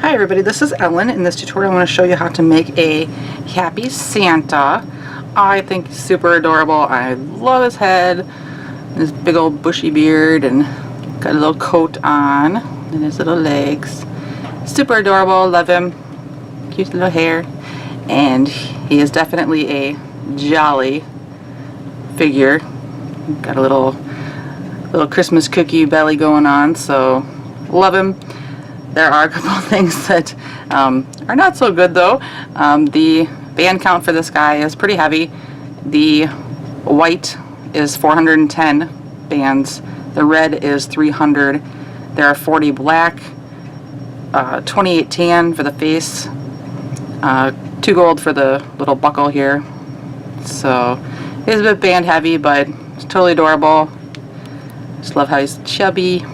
Hi everybody, this is Ellen. In this tutorial I want to show you how to make a happy Santa. I think he's super adorable. I love his head, his big old bushy beard, and got a little coat on, and his little legs. Super adorable, love him. Cute little hair. And he is definitely a jolly figure. Got a little Christmas cookie belly going on, so love him. There are a couple of things that are not so good though. The band count for this guy is pretty heavy. The white is 410 bands. The red is 300. There are 40 black, 28 tan for the face, 2 gold for the little buckle here. So he's a bit band heavy, but it's totally adorable. Just love how he's chubby.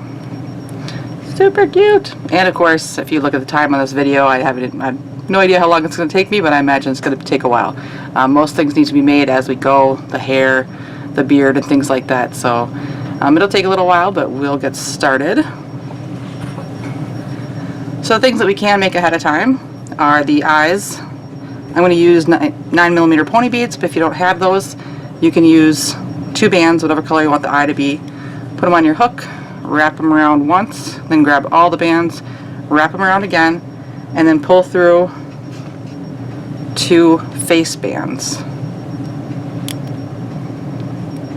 Super cute. And of course, if you look at the time on this video, I have no idea how long it's going to take me, but I imagine it's going to take a while. Most things need to be made as we go, the hair, the beard, and things like that. So it'll take a little while, but we'll get started. So the things that we can make ahead of time are the eyes. I'm going to use 9mm pony beads, but if you don't have those, you can use 2 bands, whatever color you want the eye to be. Put them on your hook, wrap them around once, then grab all the bands, wrap them around again, and then pull through 2 face bands.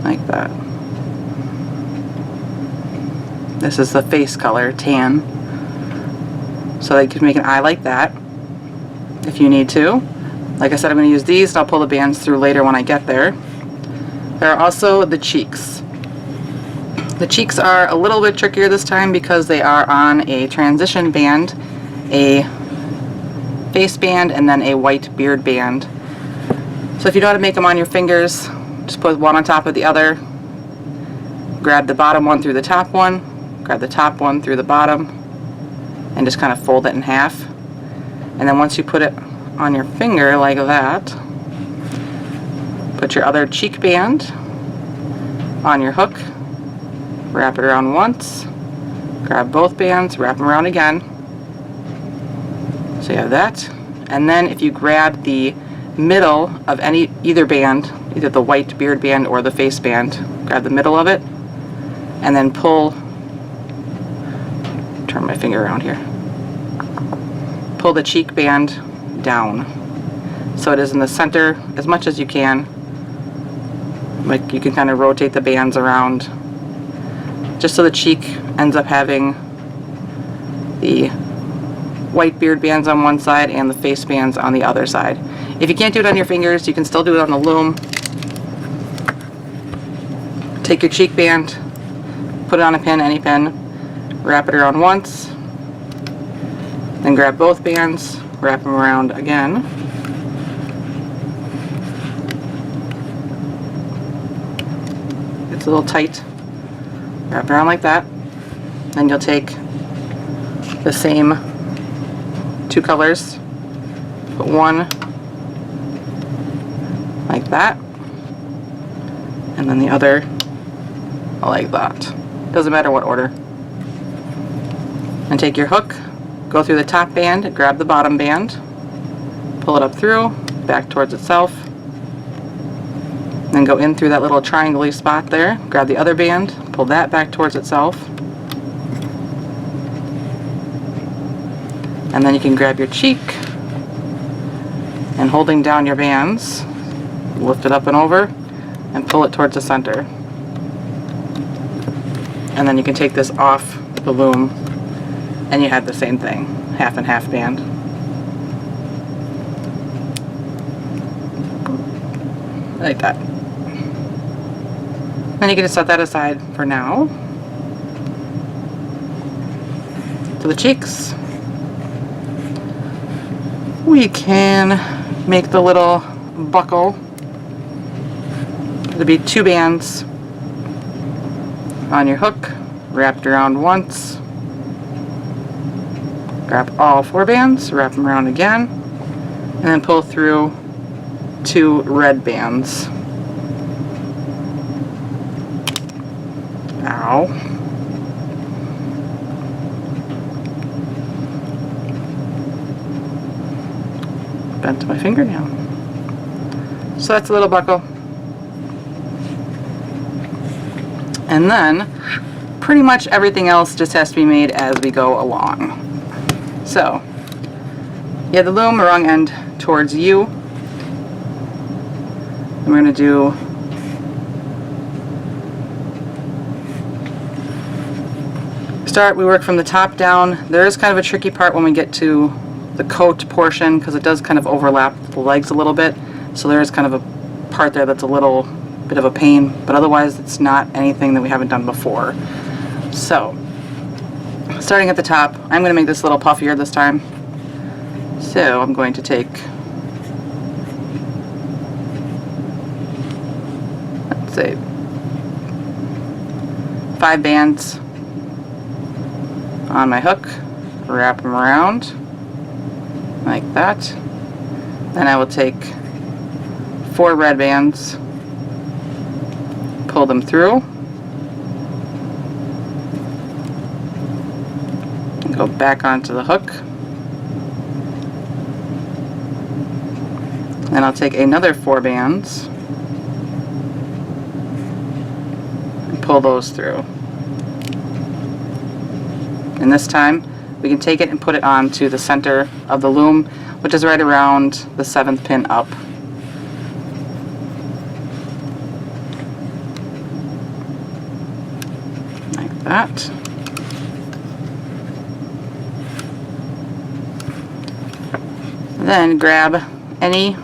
Like that. This is the face color, tan. So you can make an eye like that if you need to. Like I said, I'm going to use these, and I'll pull the bands through later when I get there. There are also the cheeks. The cheeks are a little bit trickier this time because they are on a transition band, a face band, and then a white beard band. So if you know how to make them on your fingers, just put one on top of the other. Grab the bottom one through the top one, grab the top one through the bottom, and just kind of fold it in half. And then once you put it on your finger like that, put your other cheek band on your hook, wrap it around once, grab both bands, wrap them around again. So you have that. And then if you grab the middle of either band, either the white beard band or the face band, grab the middle of it, and then pull, turn my finger around here, pull the cheek band down so it is in the center as much as you can. Like you can kind of rotate the bands around just so the cheek ends up having the white beard bands on one side and the face bands on the other side. If you can't do it on your fingers, you can still do it on the loom. Take your cheek band, put it on a pin, any pin, wrap it around once, then grab both bands, wrap them around again. It's a little tight. Wrap it around like that. Then you'll take the same 2 colors, put one like that, and then the other like that. Doesn't matter what order. And take your hook, go through the top band, grab the bottom band, pull it up through, back towards itself, then go in through that little triangle-y spot there, grab the other band, pull that back towards itself, and then you can grab your cheek and holding down your bands, lift it up and over and pull it towards the center. And then you can take this off the loom and you have the same thing, half and half band. Like that. Then you can just set that aside for now. To the cheeks. We can make the little buckle. It'll be 2 bands on your hook, wrapped around once. Grab all 4 bands, wrap them around again, and then pull through 2 red bands. Ow. bent my fingernail. So that's a little buckle. And then pretty much everything else just has to be made as we go along. So you have the loom wrong end towards you. And we're going to do we work from the top down. There is kind of a tricky part when we get to the coat portion because it does kind of overlap the legs a little bit. So there is kind of a part there that's a little bit of a pain, but otherwise it's not anything that we haven't done before. So starting at the top, I'm going to make this a little puffier this time. So I'm going to take, let's say, 5 bands on my hook, wrap them around like that. Then I will take 4 red bands, pull them through, and go back onto the hook. Then I'll take another 4 bands and pull those through. And this time we can take it and put it onto the center of the loom, which is right around the 7th pin up. Like that. Then grab any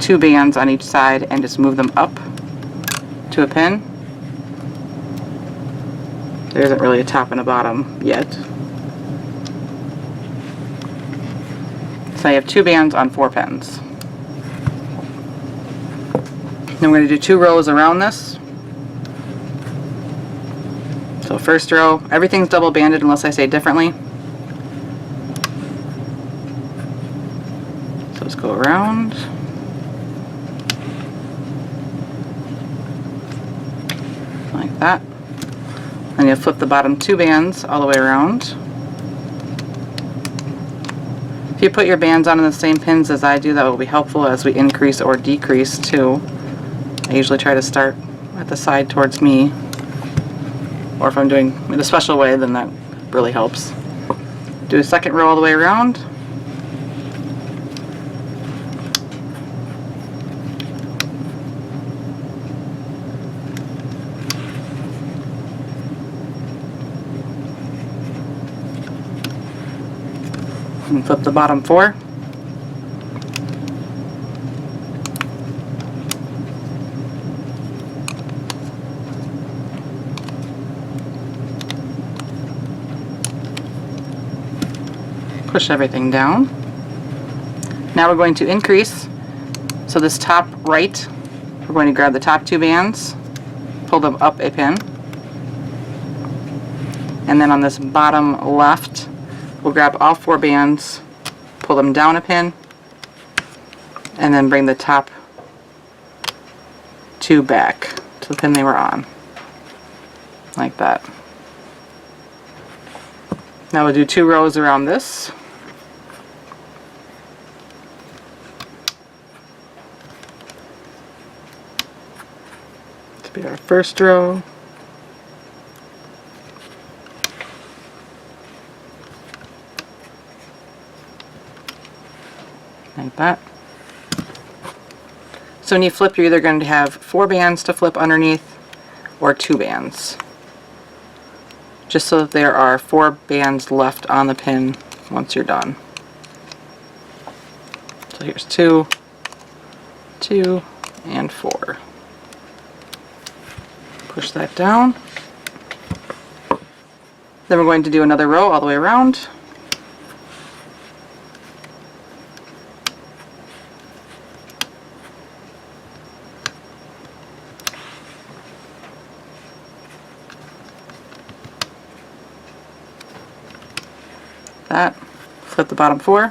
2 bands on each side and just move them up to a pin. There isn't really a top and a bottom yet. So I have 2 bands on 4 pins. Then we're going to do 2 rows around this. So first row, everything's double banded unless I say differently. So let's go around. Like that. And you'll flip the bottom 2 bands all the way around. If you put your bands on the same pins as I do, that will be helpful as we increase or decrease too. I usually try to start at the side towards me, or if I'm doing it a special way, then that really helps. Do a second row all the way around. And flip the bottom 4. Push everything down. Now we're going to increase. So this top right, we're going to grab the top 2 bands, pull them up a pin, and then on this bottom left, we'll grab all 4 bands, pull them down a pin, and then bring the top 2 back to the pin they were on. Like that. Now we'll do 2 rows around this. To be our first row. Like that. So when you flip, you're either going to have 4 bands to flip underneath or 2 bands. Just so that there are 4 bands left on the pin once you're done. So here's 2, 2, and 4. Push that down. Then we're going to do another row all the way around. That, flip the bottom 4,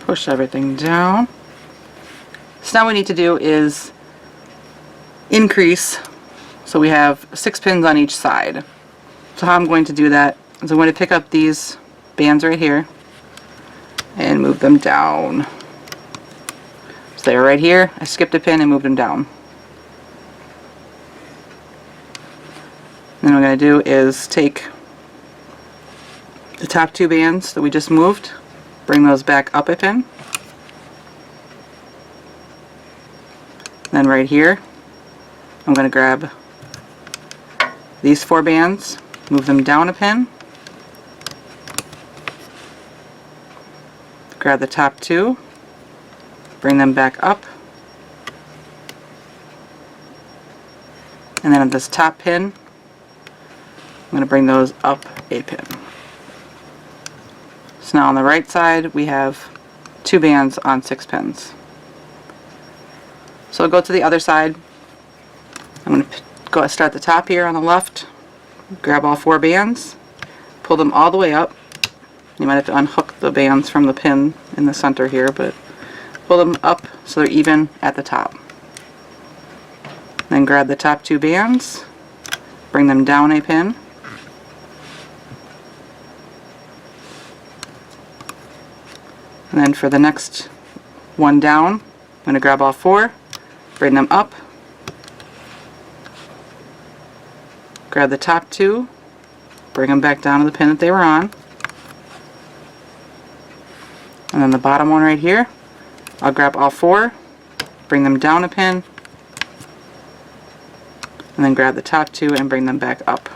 push everything down. So now what we need to do is increase, so we have 6 pins on each side. So how I'm going to do that is I'm going to pick up these bands right here and move them down. So they're right here. I skipped a pin and moved them down. Then what I'm going to do is take the top 2 bands that we just moved, bring those back up a pin. Then right here, I'm going to grab these 4 bands, move them down a pin, grab the top 2, bring them back up, and then at this top pin, I'm going to bring those up a pin. So now on the right side we have 2 bands on 6 pins. So I'll go to the other side. I'm going to go start the top here on the left, grab all 4 bands, pull them all the way up. You might have to unhook the bands from the pin in the center here, but pull them up so they're even at the top. Then grab the top 2 bands, bring them down a pin, and then for the next one down, I'm going to grab all 4, bring them up, grab the top 2, bring them back down to the pin that they were on, and then the bottom one right here, I'll grab all 4, bring them down a pin, and then grab the top 2 and bring them back up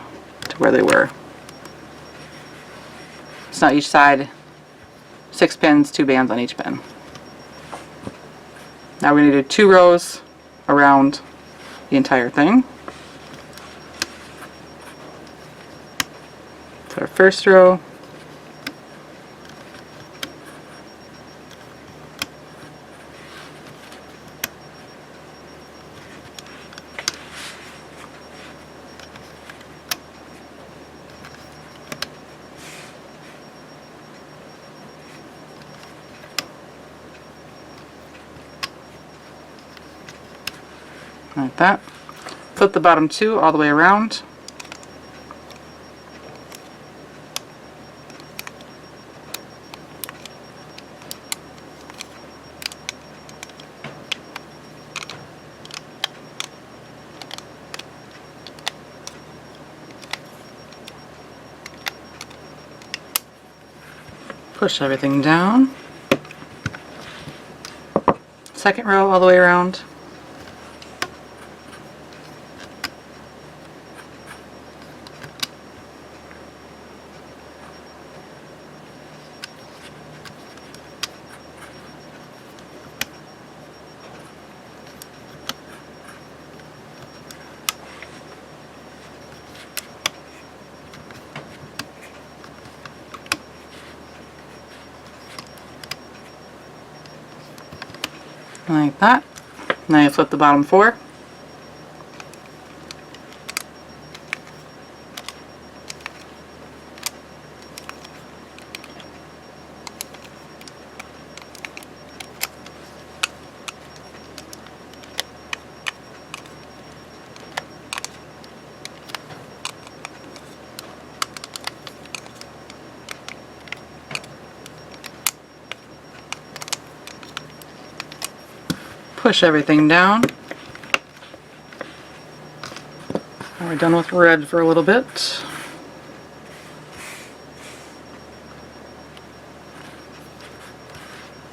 to where they were. So now each side, 6 pins, 2 bands on each pin. Now we're going to do 2 rows around the entire thing. So our first row, like that. Flip the bottom 2 all the way around. Push everything down. Second row all the way around. Like that. Now you flip the bottom 4. Push everything down. Now we're done with red for a little bit.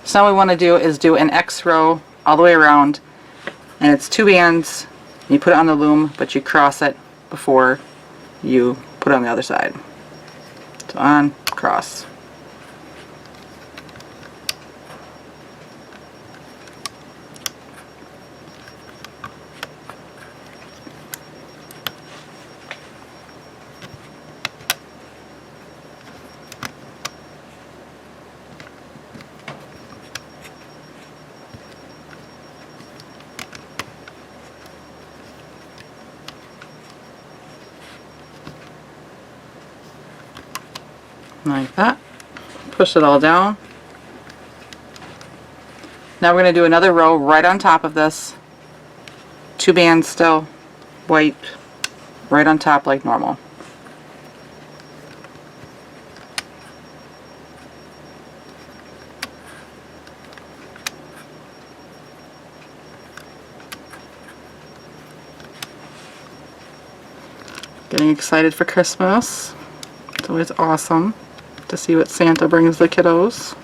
So now what we want to do is do an X row all the way around, and it's 2 bands. You put it on the loom, but you cross it before you put it on the other side. So on, cross. Like that. Push it all down. Now we're going to do another row right on top of this. 2 bands still, white, right on top like normal. Getting excited for Christmas. It's always awesome to see what Santa brings the kiddos.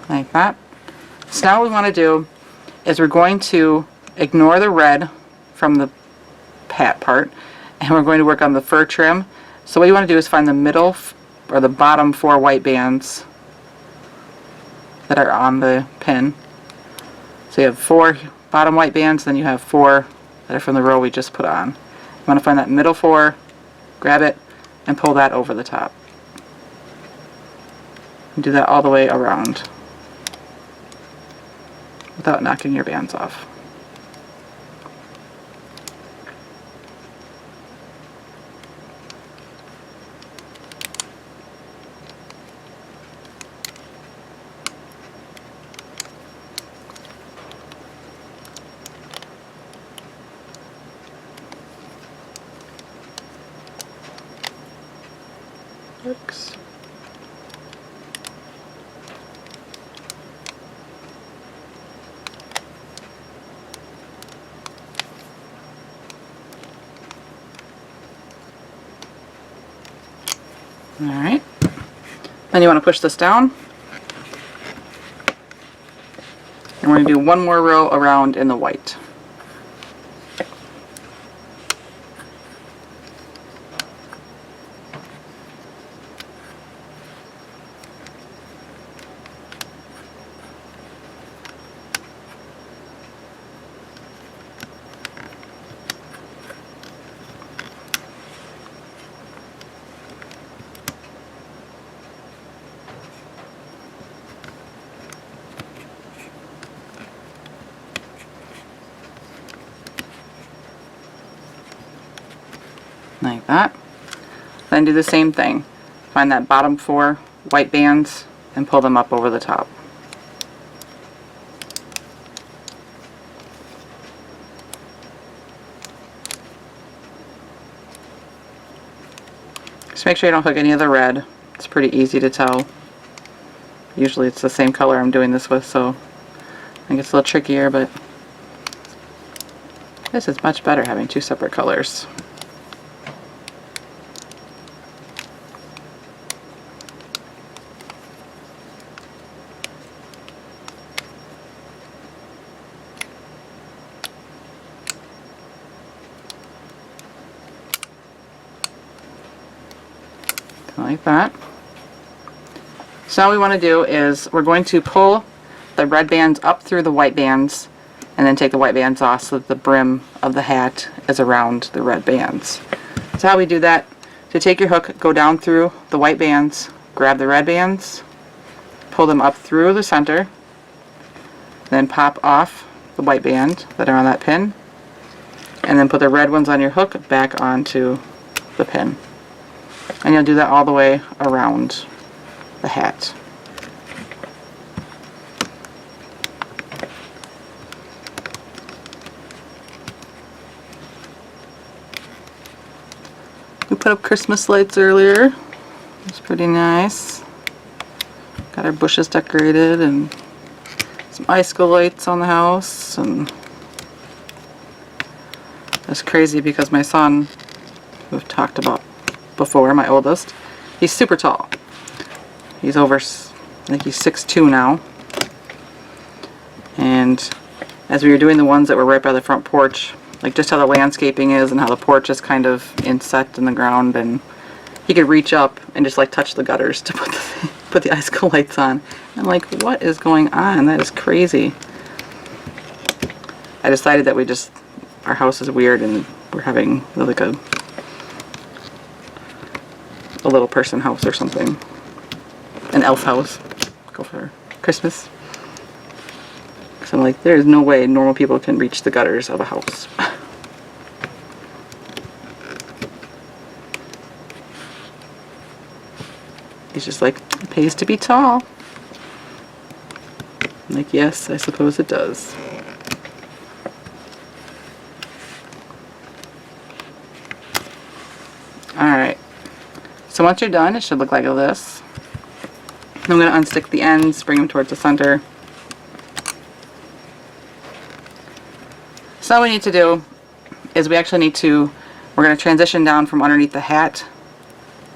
Like that. So now what we want to do is we're going to ignore the red from the hat part, and we're going to work on the fur trim. So what you want to do is find the middle or the bottom 4 white bands that are on the pin. So you have 4 bottom white bands, then you have 4 that are from the row we just put on. You want to find that middle 4, grab it, and pull that over the top. And do that all the way around without knocking your bands off. Works. Alright, then you want to push this down, and we're going to do one more row around in the white. Like that. Then do the same thing. Find that bottom 4 white bands and pull them up over the top. Just make sure you don't hook any of the red. It's pretty easy to tell. Usually it's the same color I'm doing this with, so I think it's a little trickier, but this is much better having 2 separate colors. Like that. So now what we want to do is we're going to pull the red bands up through the white bands and then take the white bands off so that the brim of the hat is around the red bands. So how we do that, to take your hook, go down through the white bands, grab the red bands, pull them up through the center, then pop off the white band that are on that pin, and then put the red ones on your hook back onto the pin. And you'll do that all the way around the hat. We put up Christmas lights earlier. It was pretty nice. Got our bushes decorated and some icicle lights on the house. And it's crazy because my son, who we've talked about before, my oldest, he's super tall. He's over, I think he's 6'2" now. And as we were doing the ones that were right by the front porch, like just how the landscaping is and how the porch is kind of inset in the ground, and he could reach up and just like touch the gutters to put the icicle lights on. I'm like, what is going on? That is crazy. I decided that our house is weird and we're having like a little person house or something. An elf house. Go for Christmas. So I'm like, there's no way normal people can reach the gutters of a house. He's just like, it pays to be tall. I'm like, yes, I suppose it does. Alright, so once you're done, it should look like this. I'm going to unstick the ends, bring them towards the center. So what we need to do is we're going to transition down from underneath the hat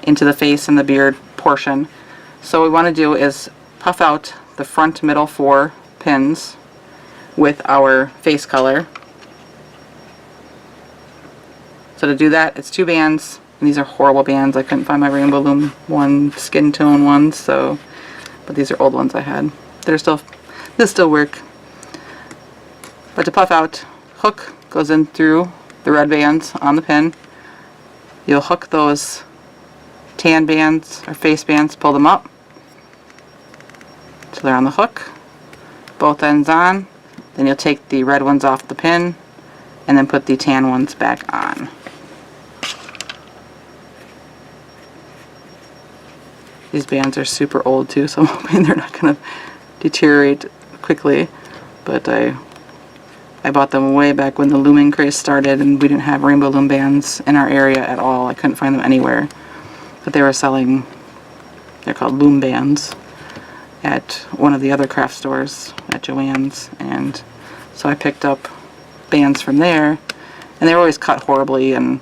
into the face and the beard portion. So what we want to do is puff out the front middle 4 pins with our face color. So to do that, it's 2 bands, and these are horrible bands. I couldn't find my Rainbow Loom skin tone ones, but these are old ones I had. They still work. But to puff out, hook goes in through the red bands on the pin. You'll hook those tan bands or face bands, pull them up so they're on the hook, both ends on. Then you'll take the red ones off the pin and then put the tan ones back on. These bands are super old too, so I'm hoping they're not going to deteriorate quickly, but I bought them way back when the looming craze started, and we didn't have Rainbow Loom bands in our area at all. I couldn't find them anywhere, but they were selling, they're called Loom bands, at one of the other craft stores at Joann's, and so I picked up bands from there, and they were always cut horribly and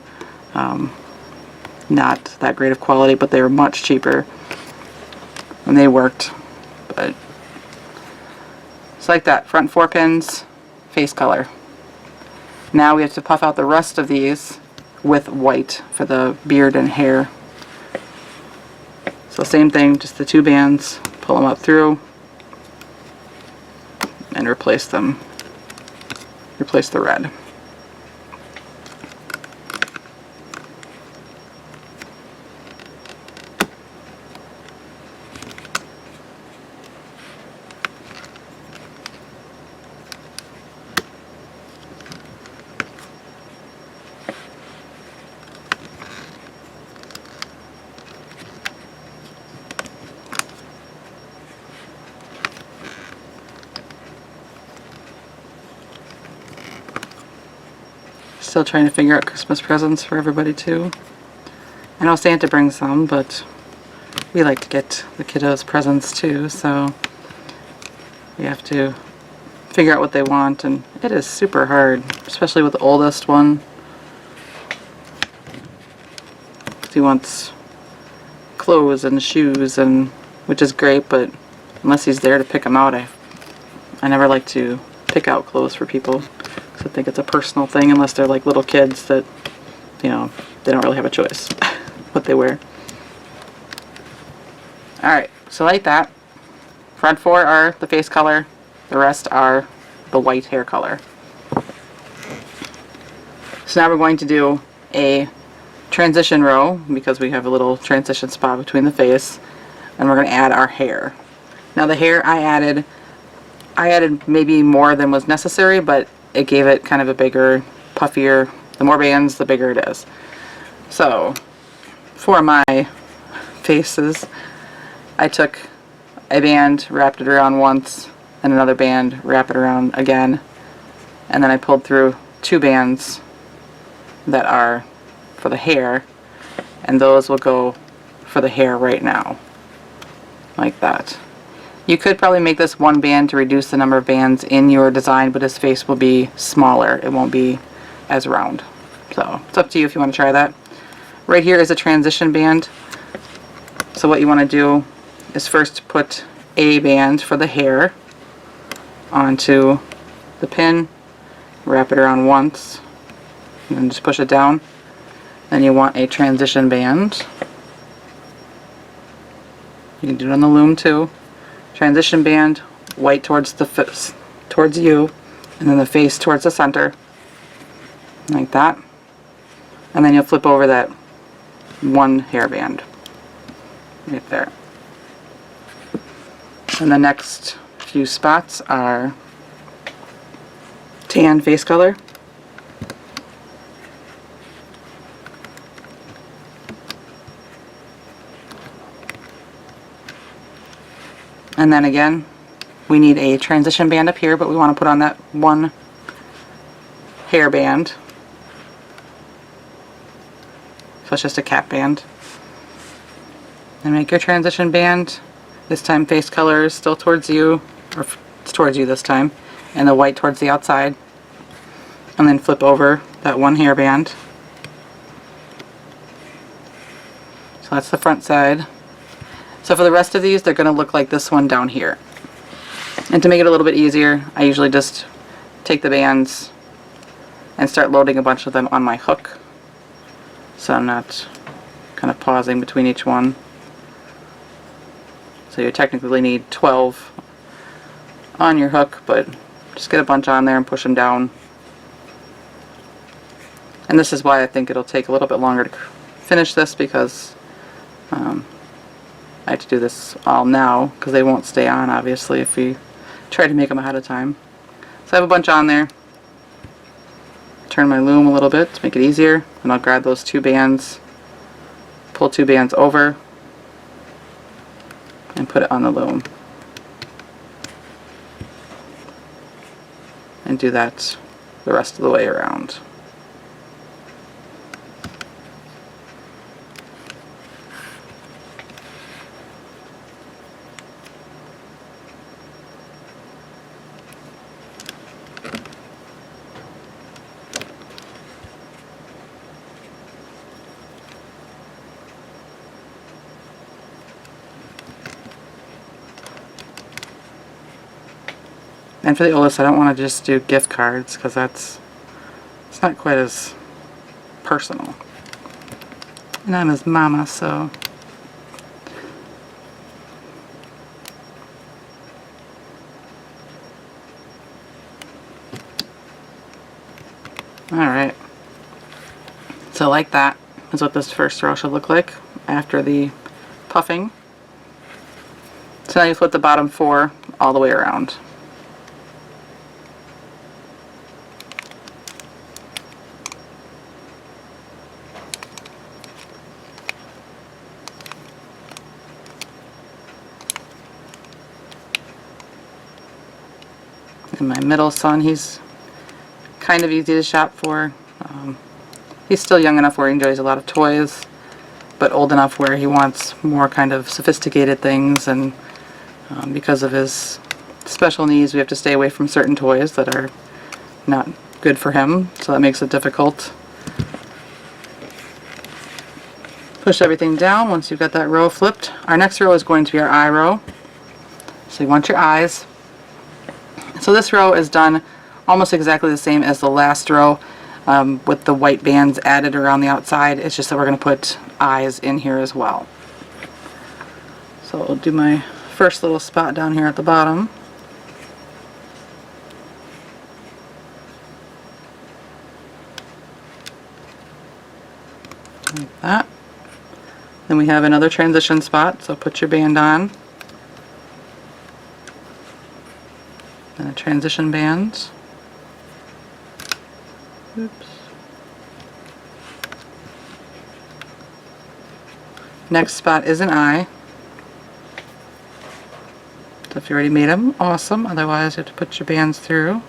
not that great of quality, but they were much cheaper and they worked. But it's like that, front 4 pins, face color. Now we have to puff out the rest of these with white for the beard and hair. So same thing, just the 2 bands, pull them up through and replace the red. Still trying to figure out Christmas presents for everybody too. I know Santa brings some, but we like to get the kiddos presents too, so we have to figure out what they want, and it is super hard, especially with the oldest one. He wants clothes and shoes, and which is great, but unless he's there to pick them out, I never like to pick out clothes for people. I think it's a personal thing, unless they're like little kids that, you know, they don't really have a choice what they wear. Alright, so like that. Front 4 are the face color, the rest are the white hair color. So now we're going to do a transition row, because we have a little transition spot between the face, and we're going to add our hair. Now the hair I added maybe more than was necessary, but it gave it kind of a bigger, puffier, the more bands, the bigger it is. So, for my faces, I took a band, wrapped it around once, and another band, wrap it around again, and then I pulled through 2 bands that are for the hair, and those will go for the hair right now, like that. You could probably make this 1 band to reduce the number of bands in your design, but his face will be smaller. It won't be as round. So it's up to you if you want to try that. Right here is a transition band. So what you want to do is first put a band for the hair onto the pin, wrap it around once, and then just push it down. Then you want a transition band. You can do it on the loom too. Transition band, white towards towards you, and then the face towards the center, like that. And then you'll flip over that 1 hairband right there. And the next few spots are tan face color, And then again, we need a transition band up here, but we want to put on that one hairband. So it's just a cap band. And make your transition band. This time face color is still towards you, or it's towards you this time, and the white towards the outside. And then flip over that one hairband. So that's the front side. So for the rest of these, they're going to look like this one down here. And to make it a little bit easier, I usually just take the bands and start loading a bunch of them on my hook, so I'm not kind of pausing between each one. So you technically need 12 on your hook, but just get a bunch on there and push them down. And this is why I think it'll take a little bit longer to finish this, because I have to do this all now, because they won't stay on, obviously, if you try to make them ahead of time. So I have a bunch on there. Turn my loom a little bit to make it easier, and I'll grab those two bands, pull two bands over, and put it on the loom. And do that the rest of the way around. And for the oldest, I don't want to just do gift cards, because it's not quite as personal. And I'm his mama, so. Alright. So like that is what this first row should look like after the puffing. So now you flip the bottom 4 all the way around. And my middle son, he's kind of easy to shop for. He's still young enough where he enjoys a lot of toys, but old enough where he wants more kind of sophisticated things, and because of his special needs, we have to stay away from certain toys that are not good for him, so that makes it difficult. Push everything down once you've got that row flipped. Our next row is going to be our eye row. So you want your eyes. So this row is done almost exactly the same as the last row, with the white bands added around the outside. It's just that we're going to put eyes in here as well. So I'll do my first little spot down here at the bottom. Like that. Then we have another transition spot, so put your band on. And a transition band. Oops. Next spot is an eye. So if you already made them, awesome. Otherwise, you have to put your bands through.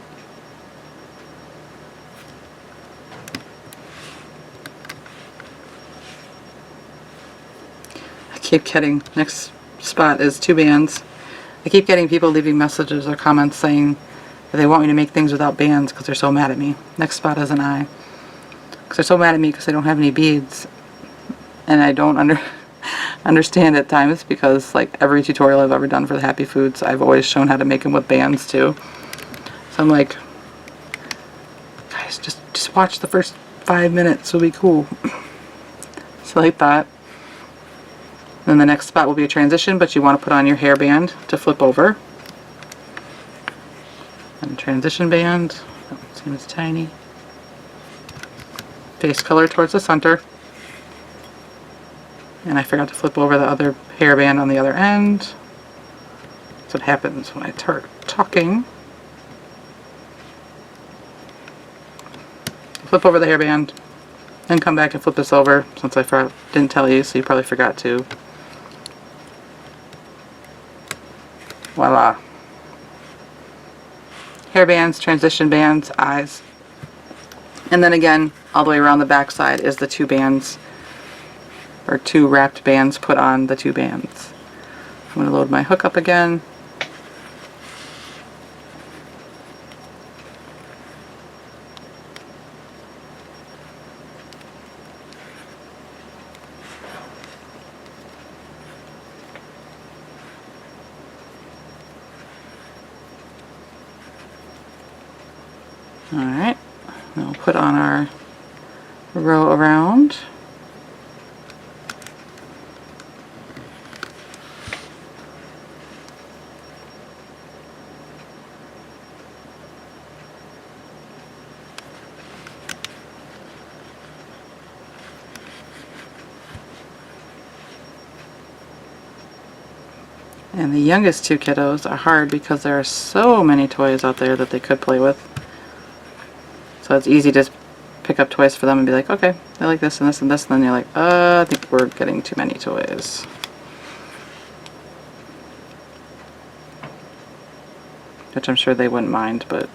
I keep getting, next spot is 2 bands. I keep getting people leaving messages or comments saying that they want me to make things without bands because they're so mad at me. Next spot is an eye. Because they're so mad at me because I don't have any beads. And I don't understand at times, because like every tutorial I've ever done for the Happy Foods, I've always shown how to make them with bands too. So I'm like, guys, just watch the first 5 minutes, it'll be cool. So like that. Then the next spot will be a transition, but you want to put on your hairband to flip over. And transition band, oh, seems tiny. Face color towards the center. And I forgot to flip over the other hairband on the other end. That's what happens when I start talking. Flip over the hairband, then come back and flip this over, since I didn't tell you, so you probably forgot to. Voila. Hair bands, transition bands, eyes. And then again, all the way around the back side is the 2 bands, or 2 wrapped bands put on the 2 bands. I'm going to load my hook up again. Alright, we'll put on our row around. And the youngest 2 kiddos are hard because there are so many toys out there that they could play with. So it's easy to just pick up toys for them and be like, okay, I like this and this and this, and then you're like, I think we're getting too many toys. Which I'm sure they wouldn't mind, but...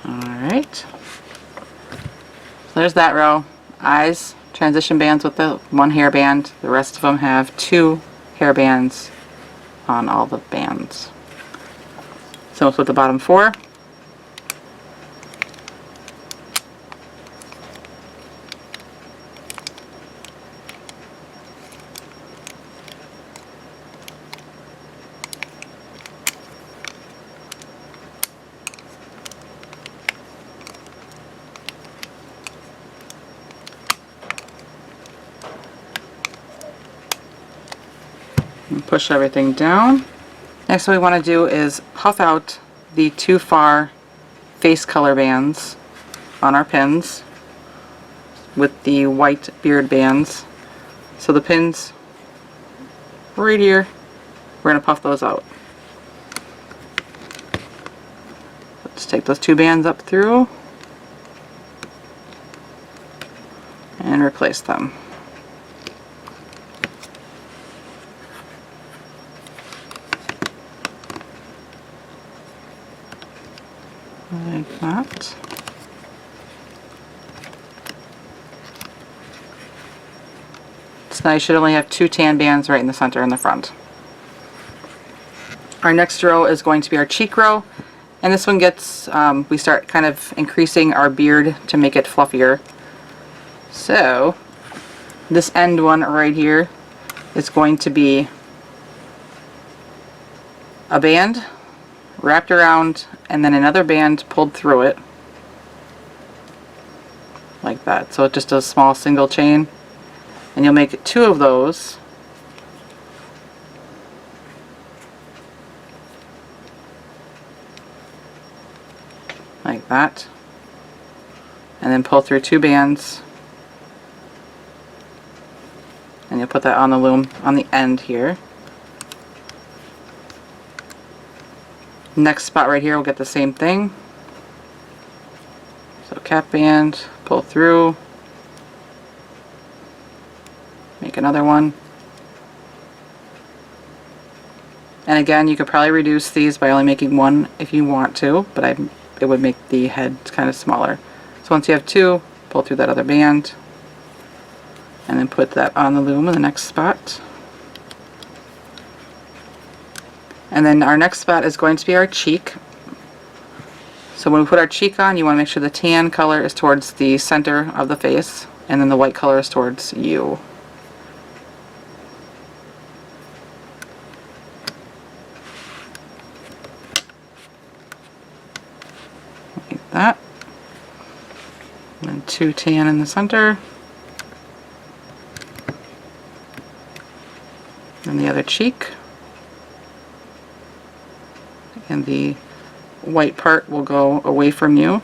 Alright. So there's that row. Eyes, transition bands with the 1 hair band. The rest of them have 2 hair bands on all the bands. So we'll put the bottom 4. And push everything down. Next, what we want to do is puff out the 2 far face color bands on our pins with the white beard bands. So the pins right here, we're going to puff those out. Let's take those 2 bands up through and replace them. Like that. So now you should only have 2 tan bands right in the center in the front. Our next row is going to be our cheek row, and this one gets, we start kind of increasing our beard to make it fluffier. So this end one right here is going to be a band wrapped around and then another band pulled through it like that. So it's just a small single chain, and you'll make 2 of those. Like that, and then pull through 2 bands, and you'll put that on the loom on the end here. Next spot right here we'll get the same thing. So cap band, pull through, make another one. And again, you could probably reduce these by only making 1 if you want to, but it would make the head kind of smaller. So once you have 2, pull through that other band and then put that on the loom in the next spot. And then our next spot is going to be our cheek. So when we put our cheek on, you want to make sure the tan color is towards the center of the face, and then the white color is towards you. Like that. And then 2 tan in the center. And the other cheek. And the white part will go away from you.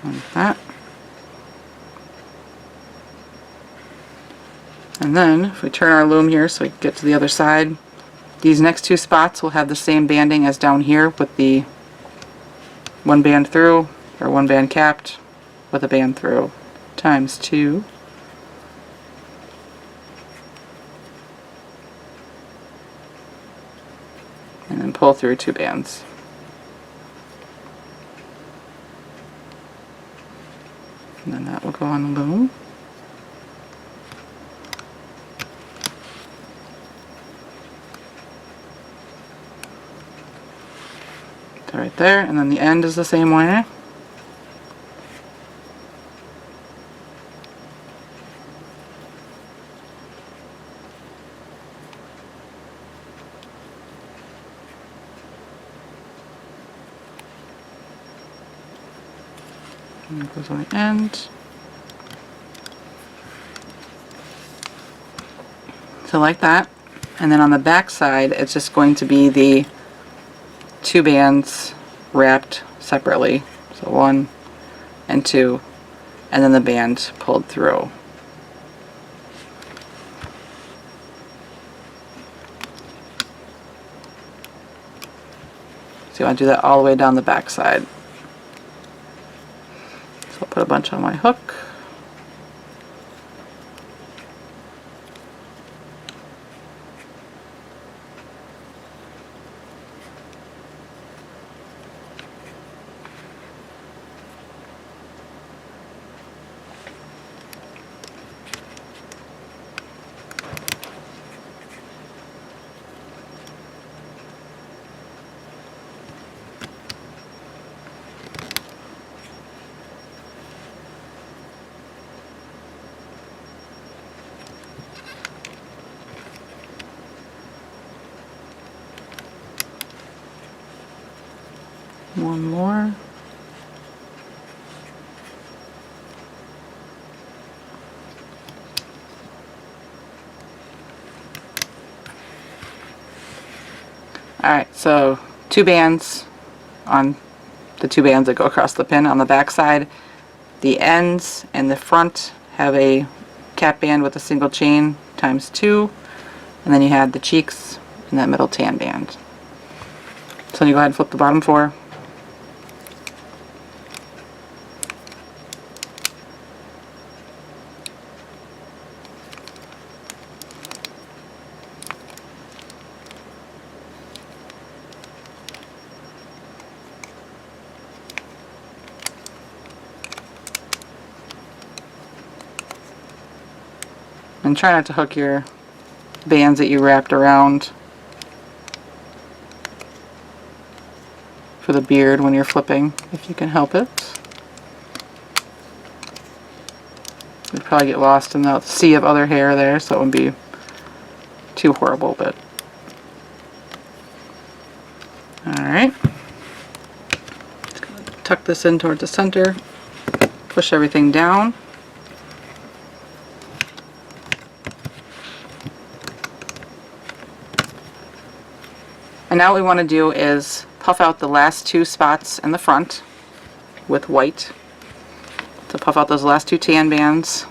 Like that. And then if we turn our loom here so we can get to the other side, these next two spots will have the same banding as down here with the one band through, or one band capped with a band through, times 2. And then pull through 2 bands. And then that will go on the loom. So right there, and then the end is the same way. And it goes on the end. So like that. And then on the back side, it's just going to be the 2 bands wrapped separately. So 1 and 2, and then the band pulled through. So you want to do that all the way down the back side. So I'll put a bunch on my hook. One more. Alright, so 2 bands on the 2 bands that go across the pin on the back side. The ends and the front have a cap band with a single chain times 2, and then you had the cheeks and that middle tan band. So you go ahead and flip the bottom 4. And try not to hook your bands that you wrapped around for the beard when you're flipping, if you can help it. You'd probably get lost in the sea of other hair there, so it wouldn't be too horrible, but alright. Just gonna tuck this in towards the center, push everything down. And now what we want to do is puff out the last 2 spots in the front with white. So puff out those last 2 tan bands.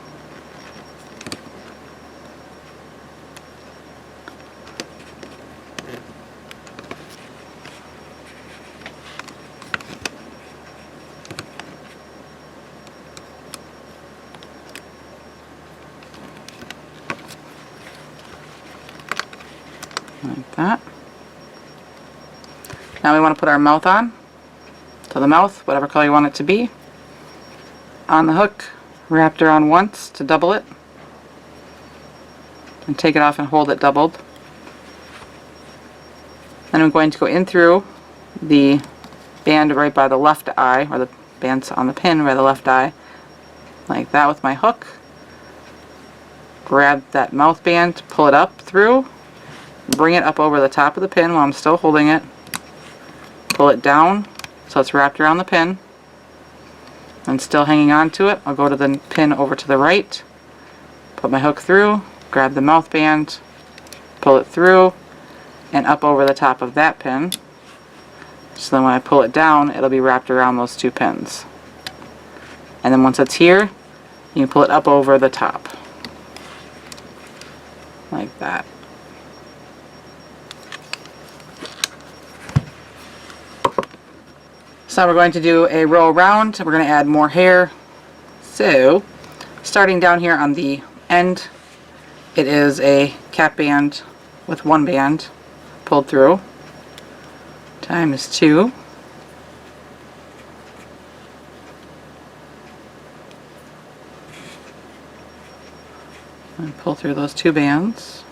Like that. Now we want to put our mouth on. So the mouth, whatever color you want it to be, on the hook, wrapped around once to double it, and take it off and hold it doubled. Then I'm going to go in through the band right by the left eye, or the bands on the pin by the left eye, like that with my hook. Grab that mouth band, pull it up through, bring it up over the top of the pin while I'm still holding it. Pull it down so it's wrapped around the pin and still hanging on to it. I'll go to the pin over to the right, put my hook through, grab the mouth band, pull it through and up over the top of that pin. So then when I pull it down, it'll be wrapped around those 2 pins. And then once it's here, you can pull it up over the top. like that. So we're going to do a row around. We're going to add more hair. So starting down here on the end, it is a cap band with one band pulled through times 2. And pull through those 2 bands.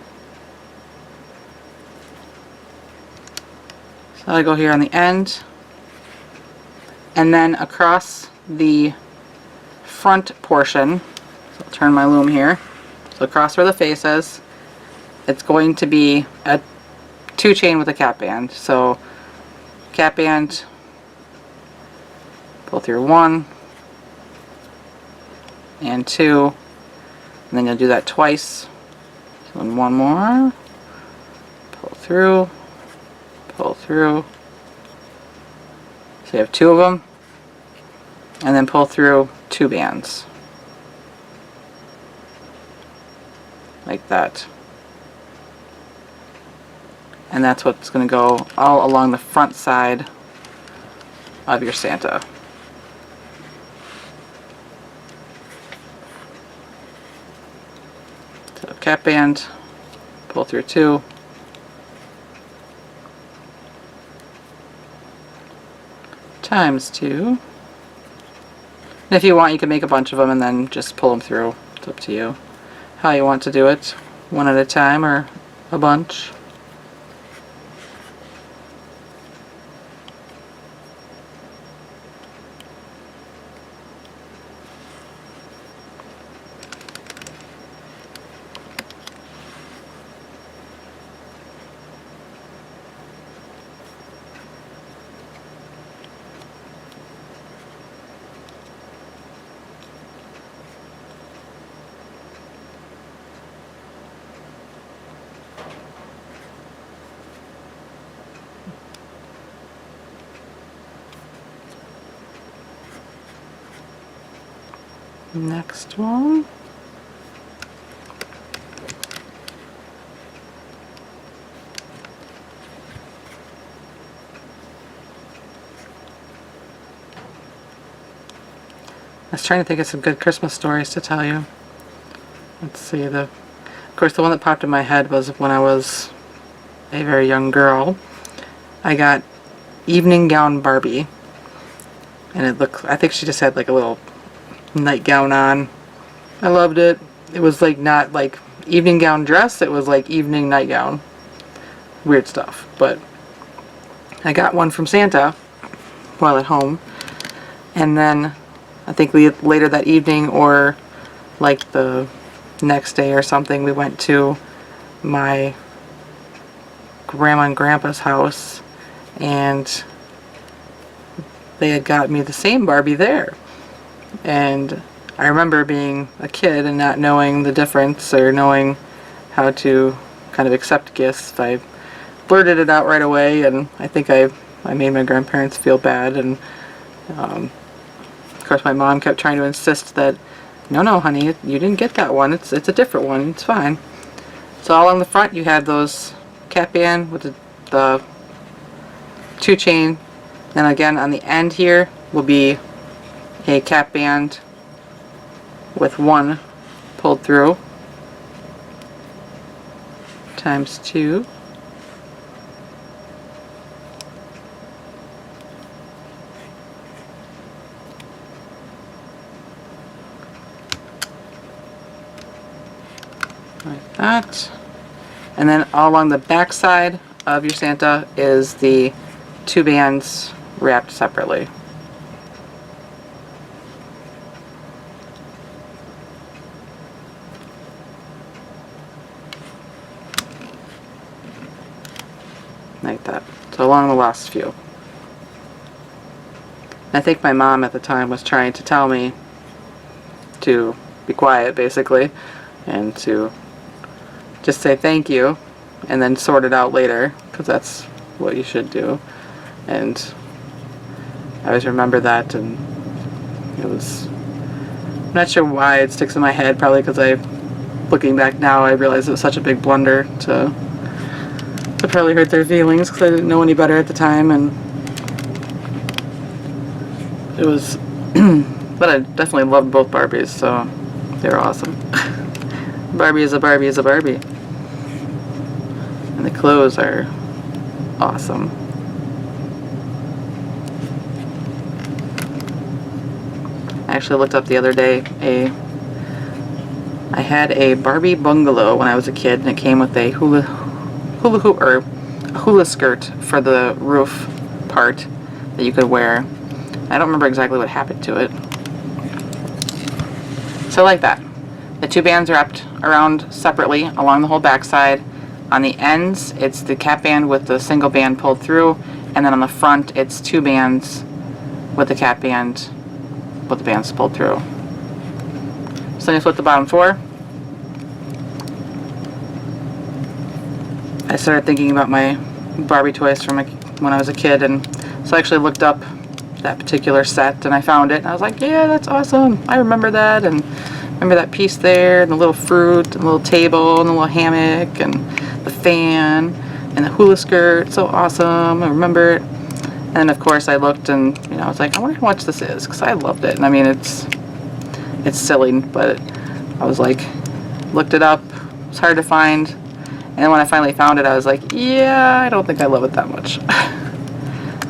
So I go here on the end, and then across the front portion, so I'll turn my loom here, so across where the face is, it's going to be a 2 chain with a cap band. So cap band, pull through 1 and 2, and then you'll do that twice. So and 1 more, pull through, pull through. So you have 2 of them, and then pull through 2 bands like that. And that's what's going to go all along the front side of your Santa. So cap band, pull through 2, times 2. And if you want, you can make a bunch of them and then just pull them through. It's up to you how you want to do it, one at a time or a bunch. Next one. I was trying to think of some good Christmas stories to tell you. Let's see, of course the one that popped in my head was when I was a very young girl. I got evening gown Barbie, and it looked, I think she just had like a little nightgown on. I loved it. It was like not like evening gown dress, it was like evening nightgown. Weird stuff. But I got one from Santa while at home, and then I think later that evening or like the next day or something, we went to my grandma and grandpa's house, and they had got me the same Barbie there. And I remember being a kid and not knowing the difference or knowing how to kind of accept gifts. I blurted it out right away, and I think I made my grandparents feel bad. And of course my mom kept trying to insist that no honey, you didn't get that one, it's a different one, it's fine. So all on the front you had those cap band with the 2 chain, and again on the end here will be a cap band with 1 pulled through times 2. Like that. And then all along the back side of your Santa is the 2 bands wrapped separately. Like that. So along the last few. I think my mom at the time was trying to tell me to be quiet, basically, and to just say thank you and then sort it out later, because that's what you should do. And I always remember that, and it was, I'm not sure why it sticks in my head, probably because I looking back now, I realize it was such a big blunder to probably hurt their feelings because I didn't know any better at the time, and it was, but I definitely loved both Barbies, so they were awesome. Barbie is a Barbie is a Barbie. And the clothes are awesome. I actually looked up the other day, I had a Barbie bungalow when I was a kid, and it came with a hula hoop, or a hula skirt for the roof part that you could wear. I don't remember exactly what happened to it. So like that. The two bands wrapped around separately along the whole back side. On the ends, it's the cap band with the single band pulled through, and then on the front, it's two bands with the cap band with the bands pulled through. So then you flip the bottom four. I started thinking about my Barbie toys from when I was a kid, and so I actually looked up that particular set and I found it, and I was like, yeah, that's awesome. I remember that, and remember that piece there, and the little fruit, and the little table, and the little hammock, and the fan, and the hula skirt. So awesome. I remember it. And then of course I looked, and I was like, I wonder how much this is, because I loved it. And I mean, it's silly, but I was like, looked it up. It's hard to find. And then when I finally found it, I was like, yeah, I don't think I love it that much.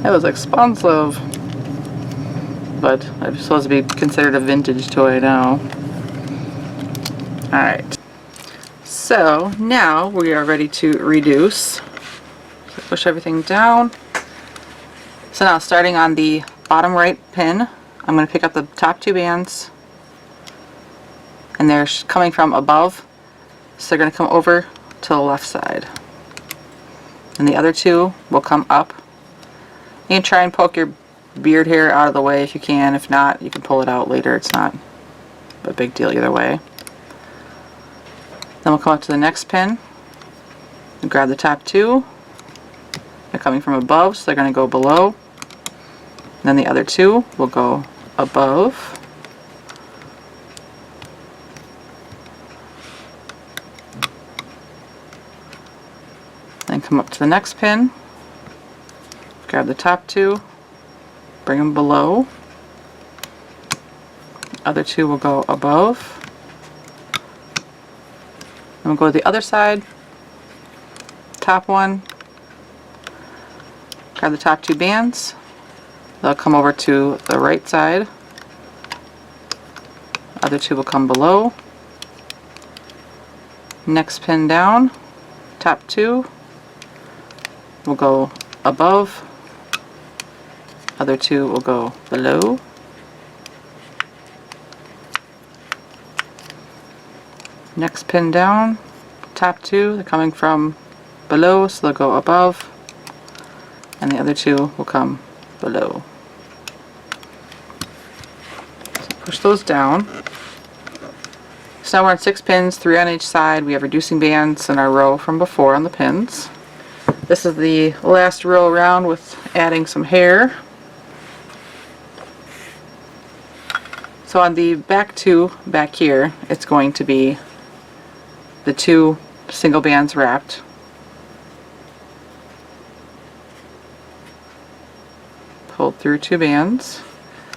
It was expensive, but I'm supposed to be considered a vintage toy now. Alright, so now we are ready to reduce. So push everything down. So now, starting on the bottom right pin, I'm going to pick up the top two bands, and they're coming from above, so they're going to come over to the left side, and the other two will come up. You can try and poke your beard hair out of the way if you can. If not, you can pull it out later. It's not a big deal either way. Then we'll come up to the next pin and grab the top two. They're coming from above, so they're going to go below. And then the other two will go above. Then come up to the next pin, grab the top two, bring them below. Other two will go above. Then we'll go to the other side, top one, grab the top two bands. They'll come over to the right side. Other two will come below. Next pin down, top two will go above. Other two will go below. Next pin down, top two, they're coming from below, so they'll go above, and the other two will come below. So push those down. So now we're on 6 pins, 3 on each side. We have reducing bands in our row from before on the pins. This is the last row around with adding some hair. So on the back two back here, it's going to be the 2 single bands wrapped. Pulled through 2 bands.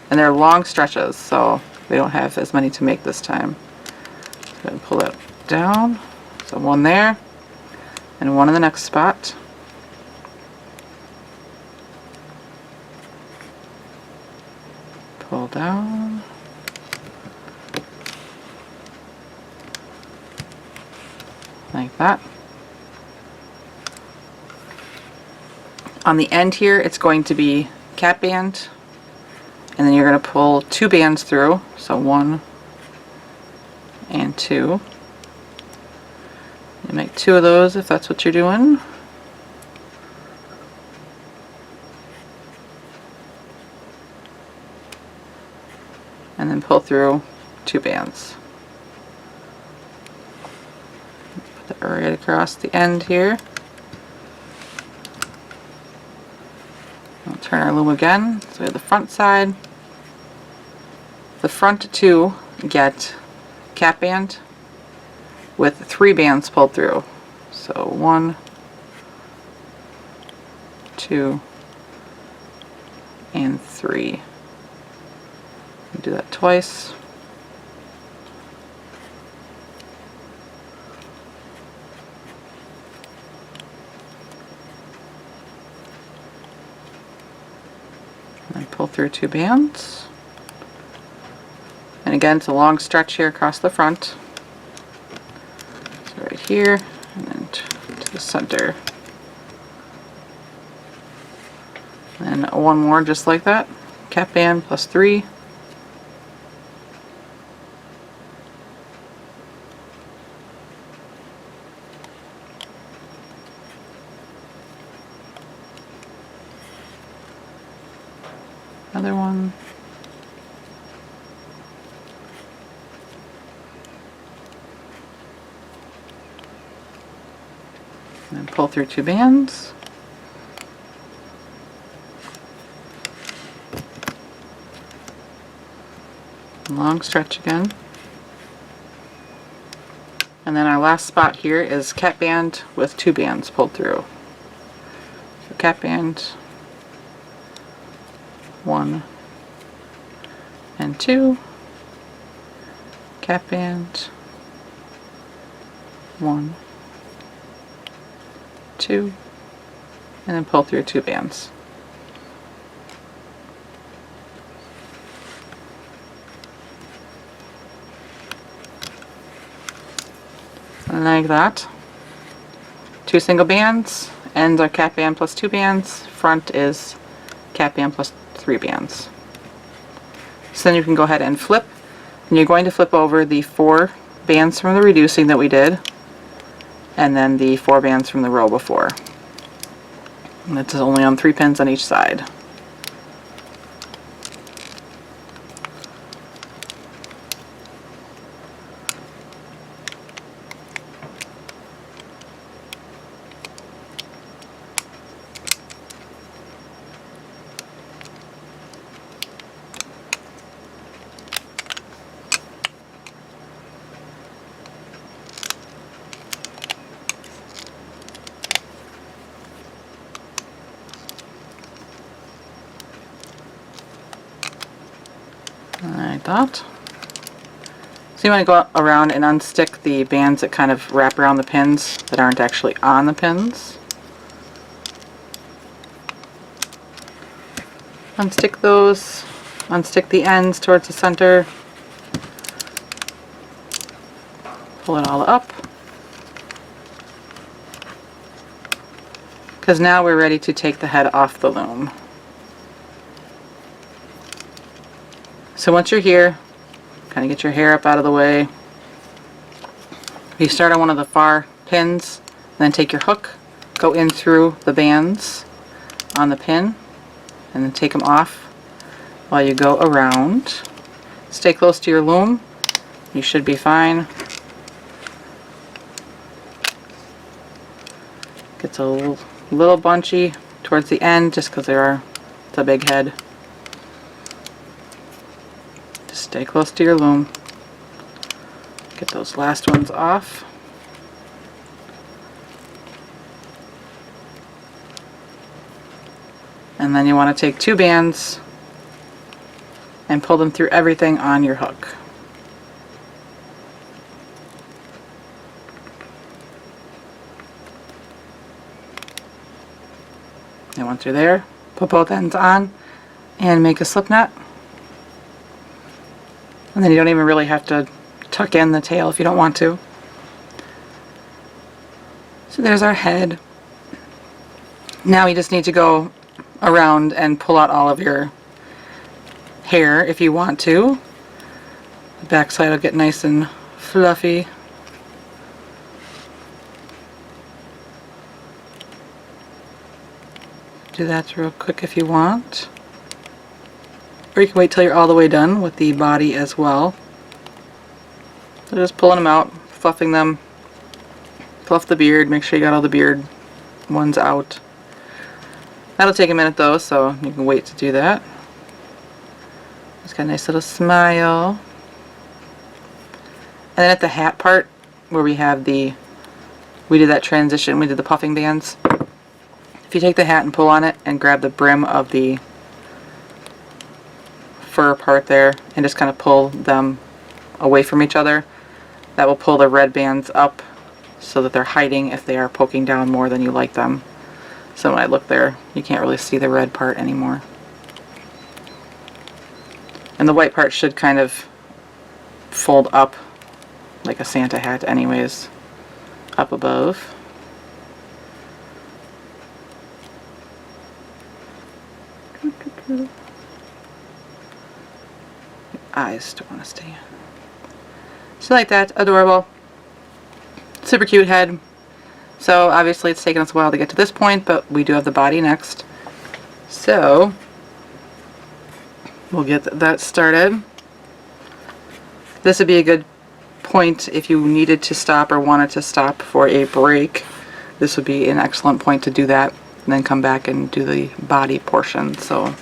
And they're long stretches, so we don't have as many to make this time. Go ahead and pull it down. So 1 there, and 1 in the next spot. Pull down. Like that. On the end here, it's going to be cap band, and then you're going to pull 2 bands through, so 1 and 2. You make 2 of those if that's what you're doing. And then pull through 2 bands. Put that right across the end here. We'll turn our loom again. So we have the front side. The front 2 get cap band, with 3 bands pulled through. So 1, 2, and 3. Do that twice. And pull through 2 bands. And again, it's a long stretch here across the front. So right here, and then to the center. And one more just like that. Cap band plus 3. Another one. And then pull through 2 bands. Long stretch again. And then our last spot here is cap band with 2 bands pulled through. So cap band 1 and 2, cap band 1, 2, and then pull through 2 bands. And like that. 2 single bands, ends are cap band plus 2 bands, front is cap band plus 3 bands. So then you can go ahead and flip, and you're going to flip over the 4 bands from the reducing that we did, and then the 4 bands from the row before. And it's only on 3 pins on each side. Like that. So you want to go around and unstick the bands that kind of wrap around the pins that aren't actually on the pins. Unstick those, unstick the ends towards the center, pull it all up, because now we're ready to take the head off the loom. So once you're here, kind of get your hair up out of the way. You start on one of the far pins, then take your hook, go in through the bands on the pin, and then take them off while you go around. Stay close to your loom. You should be fine. Gets a little bunchy towards the end just because it's a big head. Just stay close to your loom. Get those last ones off. And then you want to take 2 bands and pull them through everything on your hook. And once you're there, put both ends on and make a slip knot. And then you don't even really have to tuck in the tail if you don't want to. So there's our head. Now you just need to go around and pull out all of your hair if you want to. The back side will get nice and fluffy. Do that real quick if you want. Or you can wait till you're all the way done with the body as well. So just pulling them out, fluffing them. Fluff the beard, make sure you got all the beard ones out. That'll take a minute though, so you can wait to do that. Just got a nice little smile. And then at the hat part, where we did that transition, we did the puffing bands. If you take the hat and pull on it and grab the brim of the fur part there and just kind of pull them away from each other, that will pull the red bands up so that they're hiding if they are poking down more than you like them. So when I look there, you can't really see the red part anymore. And the white part should kind of fold up like a Santa hat anyways, up above. Eyes still want to stay. So like that, adorable, super cute head. So obviously it's taken us a while to get to this point, but we do have the body next. So we'll get that started. This would be a good point if you needed to stop or wanted to stop for a break. This would be an excellent point to do that, and then come back and do the body portion. So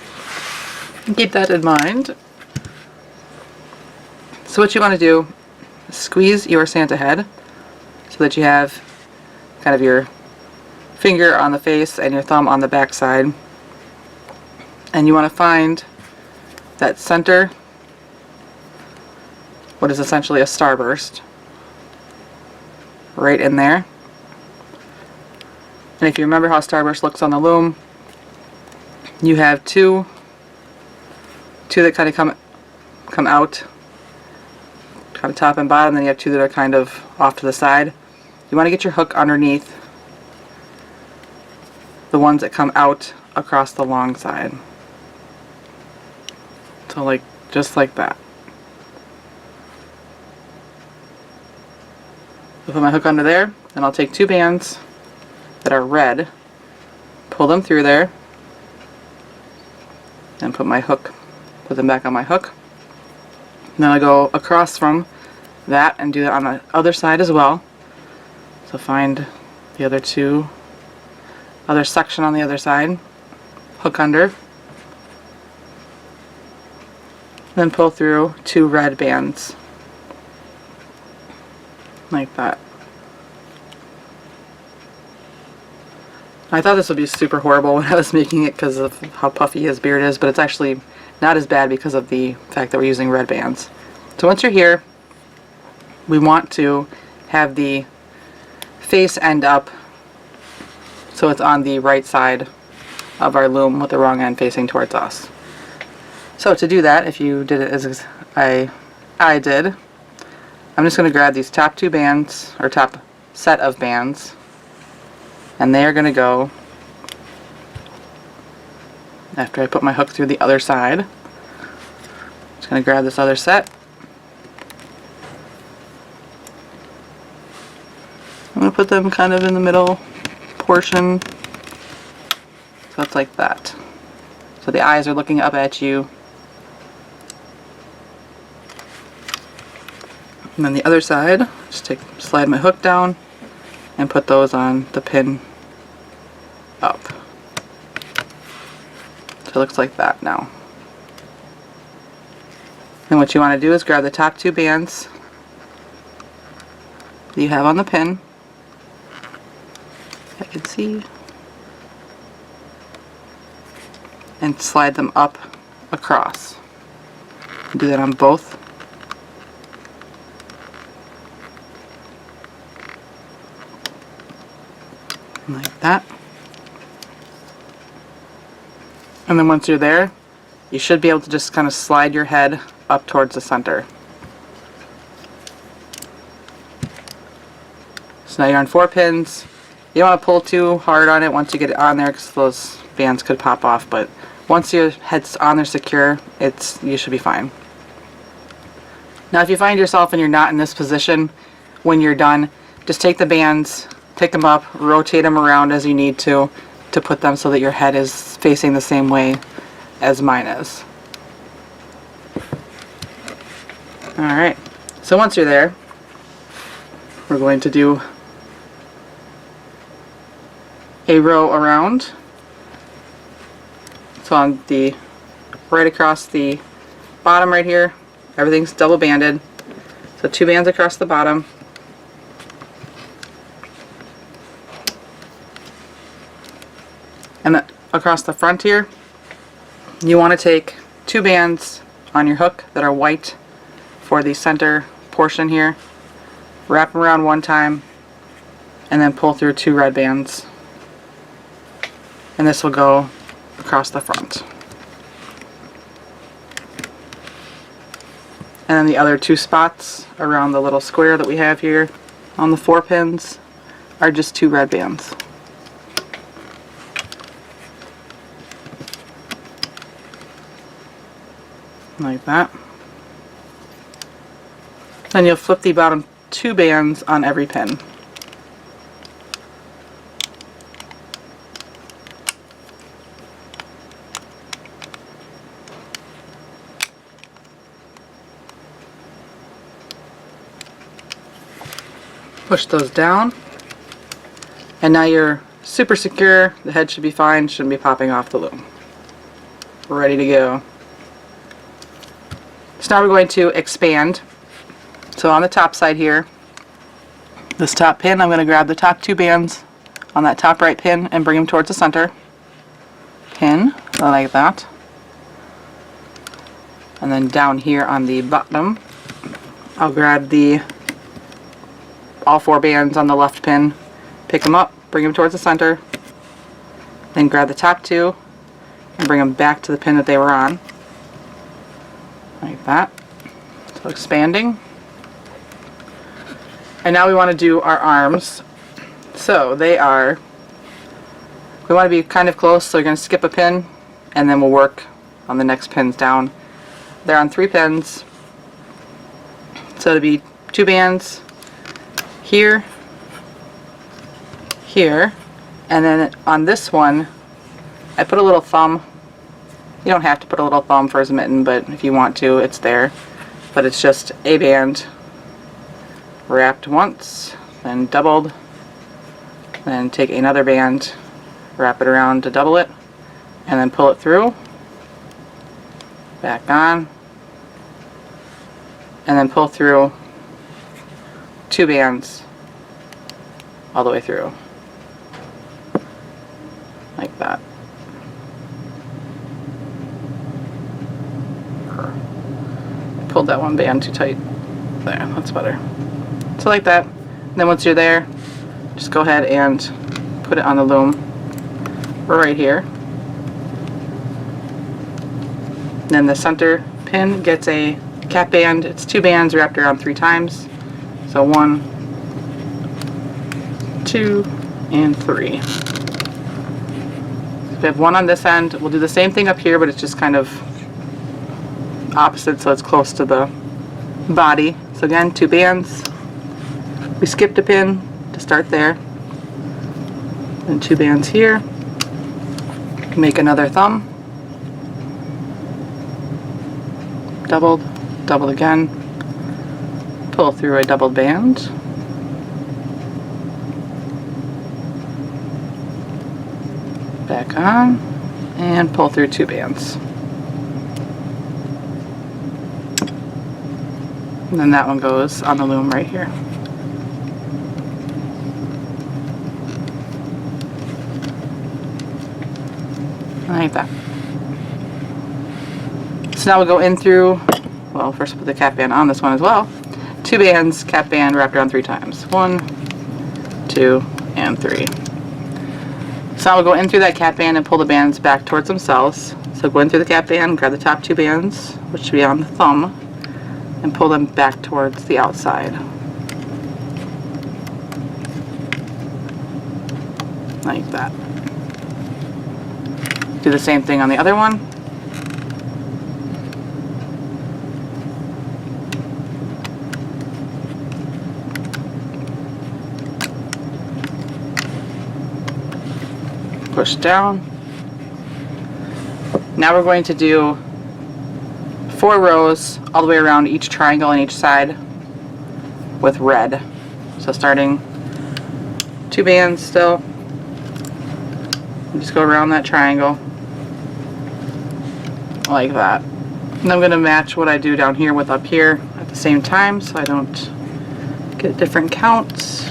keep that in mind. So what you want to do is squeeze your Santa head so that you have kind of your finger on the face and your thumb on the back side. And you want to find that center, what is essentially a starburst, right in there. And if you remember how starburst looks on the loom, you have two that kind of come out, kind of top and bottom, then you have two that are kind of off to the side. You want to get your hook underneath the ones that come out across the long side. So like, just like that. I'll put my hook under there, and I'll take two bands that are red, pull them through there, and put them back on my hook. And then I'll go across from that and do that on the other side as well. So find the other section on the other side, hook under, then pull through two red bands like that. I thought this would be super horrible when I was making it because of how puffy his beard is, but it's actually not as bad because of the fact that we're using red bands. So once you're here, we want to have the face end up so it's on the right side of our loom with the wrong end facing towards us. So to do that, if you did it as I did, I'm just going to grab these top two bands, or top set of bands, and they are going to go after I put my hook through the other side. Just going to grab this other set. I'm going to put them kind of in the middle portion, so it's like that. So the eyes are looking up at you. And then the other side, just slide my hook down and put those on the pin up. So it looks like that now. And what you want to do is grab the top two bands that you have on the pin. I can see. And slide them up across. Do that on both. Like that. And then once you're there, you should be able to just kind of slide your head up towards the center. So now you're on 4 pins. You don't want to pull too hard on it once you get it on there because those bands could pop off, but once your head's on there secure, you should be fine. Now if you find yourself and you're not in this position when you're done, just take the bands, pick them up, rotate them around as you need to put them so that your head is facing the same way as mine is. Alright, so once you're there, we're going to do a row around. So on the right across the bottom right here, everything's double banded. So 2 bands across the bottom, And across the front here, you want to take 2 bands on your hook that are white for the center portion here, wrap them around one time, and then pull through 2 red bands. And this will go across the front. And then the other 2 spots around the little square that we have here on the 4 pins are just 2 red bands. Like that. Then you'll flip the bottom 2 bands on every pin. Push those down, and now you're super secure. The head should be fine, shouldn't be popping off the loom. We're ready to go. So now we're going to expand. So on the top side here, this top pin, I'm going to grab the top 2 bands on that top right pin and bring them towards the center pin, like that. And then down here on the bottom, I'll grab all 4 bands on the left pin, pick them up, bring them towards the center, then grab the top 2 and bring them back to the pin that they were on, like that. So expanding. And now we want to do our arms. So we want to be kind of close, so you're going to skip a pin and then we'll work on the next pins down. They're on 3 pins, so it'll be 2 bands here, here, and then on this one I put a little thumb. You don't have to put a little thumb for his mitten, but if you want to, it's there. But it's just a band wrapped once, then doubled, then take another band, wrap it around to double it, and then pull it through, back on, and then pull through 2 bands all the way through, like that. Pulled that one band too tight. There, that's better. So like that. And then once you're there, just go ahead and put it on the loom right here. And then the center pin gets a cap band. It's 2 bands wrapped around 3 times. So 1, 2, and 3. So we have 1 on this end. We'll do the same thing up here, but it's just kind of opposite, so it's close to the body. So again, 2 bands. We skipped a pin to start there. And 2 bands here. Make another thumb. Doubled, doubled again. Pull through a doubled band. Back on, and pull through 2 bands. And then that one goes on the loom right here. Like that. So now we'll go in through, well, first put the cap band on this one as well. 2 bands, cap band wrapped around 3 times. 1, 2, and 3. So now we'll go in through that cap band and pull the bands back towards themselves. So go in through the cap band, grab the top 2 bands, which should be on the thumb, and pull them back towards the outside. Like that. Do the same thing on the other one. Push down. Now we're going to do 4 rows all the way around each triangle on each side with red. So starting 2 bands still. Just go around that triangle like that. And I'm going to match what I do down here with up here at the same time so I don't get different counts.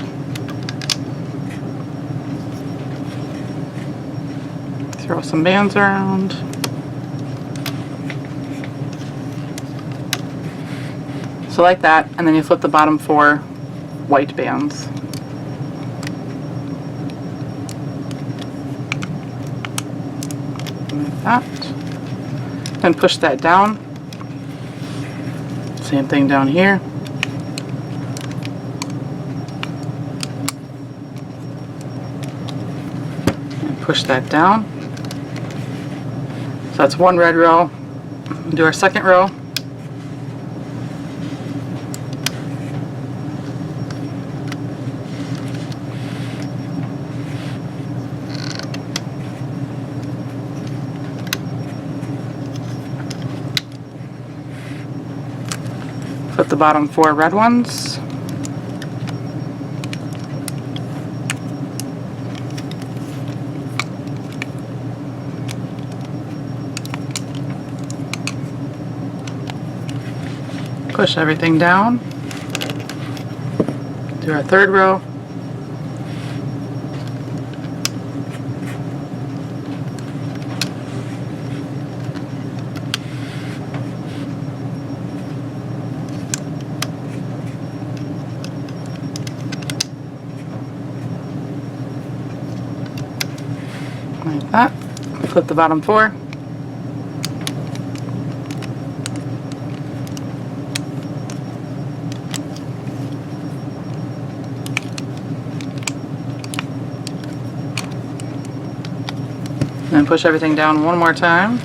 Throw some bands around. So like that, and then you flip the bottom 4 white bands. Like that. Then push that down. Same thing down here. And push that down. So that's 1 red row. Do our second row. Put the bottom 4 red ones. Push everything down. Do our third row. Like that. Flip the bottom 4. Then push everything down one more time.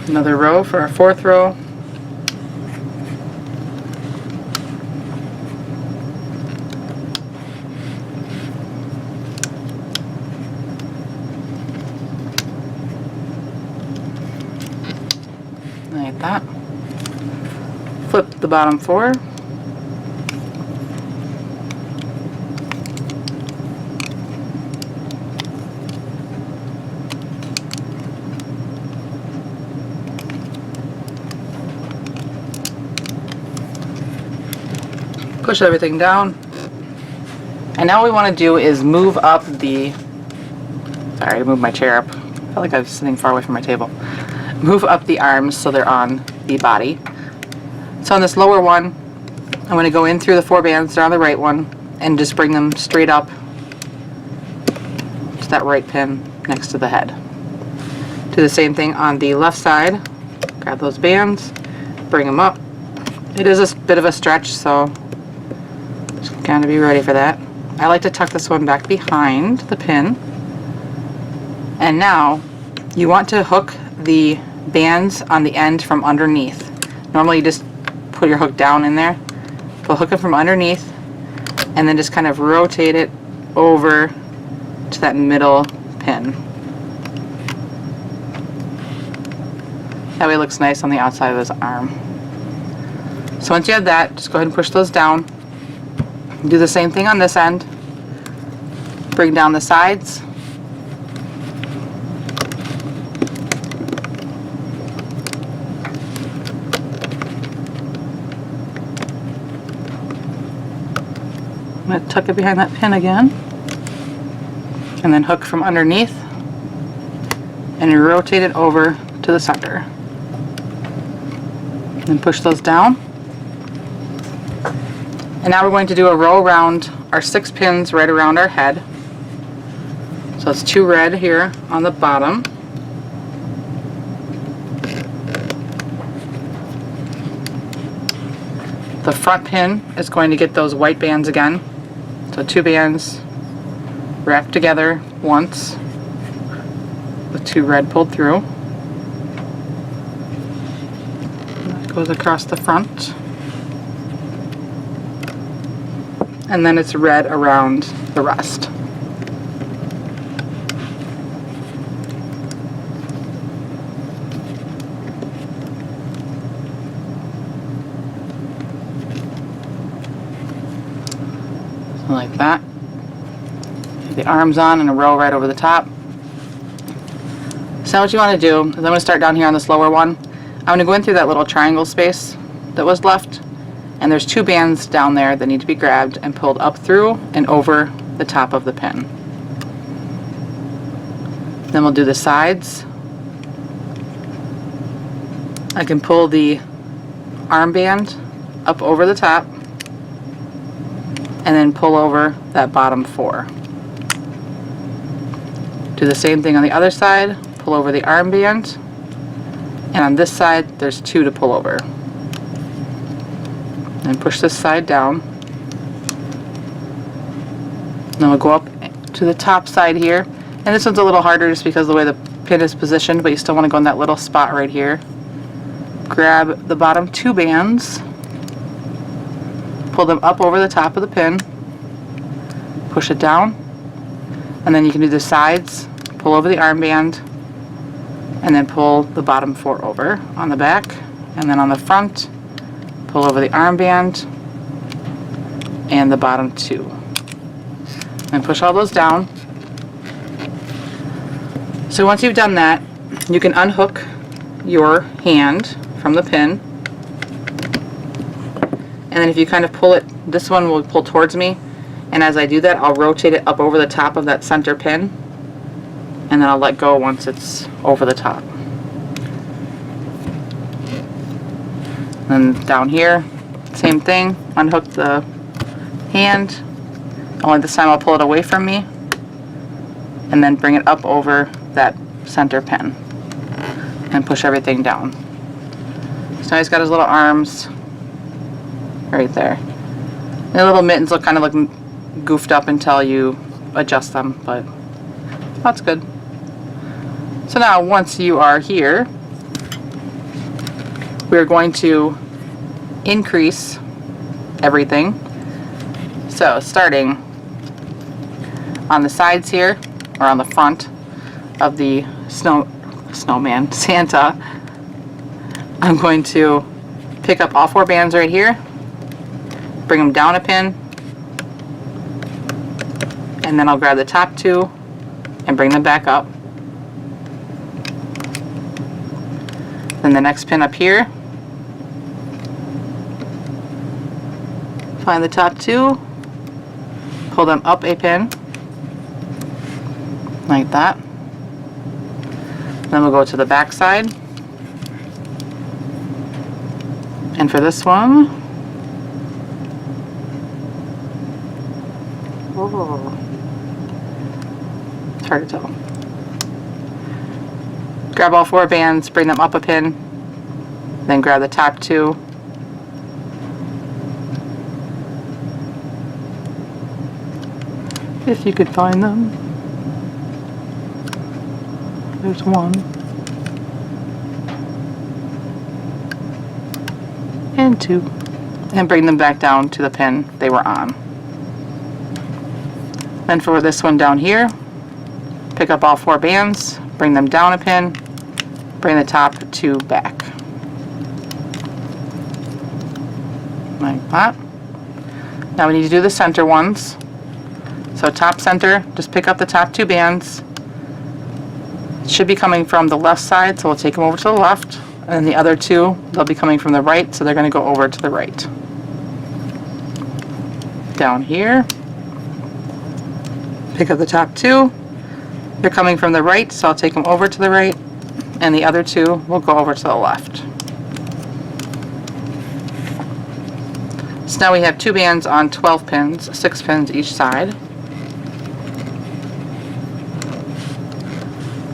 Another row for our 4th row. Like that. Flip the bottom 4. Push everything down. And now what we want to do is move up the, sorry, I moved my chair up. I felt like I was sitting far away from my table. Move up the arms so they're on the body. So on this lower one, I'm going to go in through the 4 bands that are on the right one and just bring them straight up to that right pin next to the head. Do the same thing on the left side. Grab those bands, bring them up. It is a bit of a stretch, so just gotta be ready for that. I like to tuck this one back behind the pin. And now you want to hook the bands on the end from underneath. Normally you just put your hook down in there, but hook it from underneath and then just kind of rotate it over to that middle pin. That way it looks nice on the outside of his arm. So once you have that, just go ahead and push those down. Do the same thing on this end. Bring down the sides. I'm going to tuck it behind that pin again. And then hook from underneath. And rotate it over to the center. And push those down. And now we're going to do a row around our 6 pins right around our head. So it's 2 red here on the bottom. The front pin is going to get those white bands again. So 2 bands wrapped together once with 2 red pulled through. That goes across the front. And then it's red around the rest. So like that. The arms on and a row right over the top. So what you want to do is I'm going to start down here on this lower one. I'm going to go in through that little triangle space that was left. And there's 2 bands down there that need to be grabbed and pulled up through and over the top of the pin. Then we'll do the sides. I can pull the armband up over the top and then pull over that bottom 4. Do the same thing on the other side, pull over the armband, and on this side there's 2 to pull over. And push this side down. Then we'll go up to the top side here, and this one's a little harder just because of the way the pin is positioned, but you still want to go in that little spot right here. Grab the bottom 2 bands, pull them up over the top of the pin, push it down, and then you can do the sides, pull over the armband, and then pull the bottom 4 over on the back, and then on the front, pull over the armband and the bottom 2. And push all those down. So once you've done that, you can unhook your hand from the pin, and then if you kind of pull it, this one will pull towards me, and as I do that I'll rotate it up over the top of that center pin, and then I'll let go once it's over the top. And down here, same thing, unhook the hand, only this time I'll pull it away from me and then bring it up over that center pin and push everything down. So now he's got his little arms right there. And the little mittens will kind of look goofed up until you adjust them, but that's good. So now once you are here, we're going to increase everything. So starting on the sides here, or on the front of the snowman, Santa, I'm going to pick up all 4 bands right here, bring them down a pin, and then I'll grab the top 2 and bring them back up. Then the next pin up here, find the top 2, pull them up a pin, like that. Then we'll go to the back side. And for this one, it's hard to tell. Grab all 4 bands, bring them up a pin, then grab the top 2. If you could find them. There's 1. And 2. And bring them back down to the pin they were on. Then for this one down here, pick up all 4 bands, bring them down a pin, bring the top 2 back. Like that. Now we need to do the center ones. So top center, just pick up the top 2 bands. It should be coming from the left side, so we'll take them over to the left. And then the other 2, they'll be coming from the right, so they're going to go over to the right. Down here, pick up the top 2. They're coming from the right, so I'll take them over to the right, and the other 2 will go over to the left. So now we have 2 bands on 12 pins, 6 pins each side.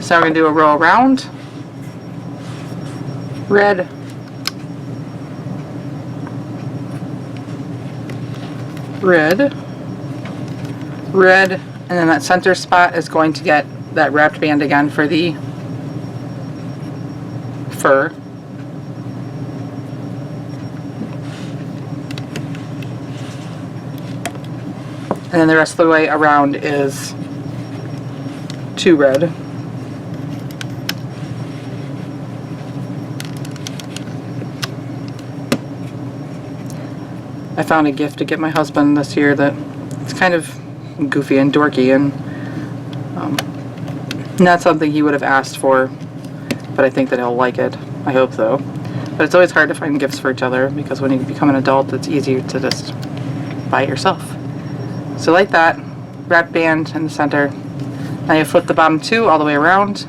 So we're going to do a row around. Red, red, red, and then that center spot is going to get that wrapped band again for the fur. And then the rest of the way around is 2 red. I found a gift to get my husband this year that it's kind of goofy and dorky, and not something he would have asked for, but I think that he'll like it. I hope so. But it's always hard to find gifts for each other, because when you become an adult it's easier to just buy it yourself. So like that, wrap band in the center, Now you flip the bottom two all the way around.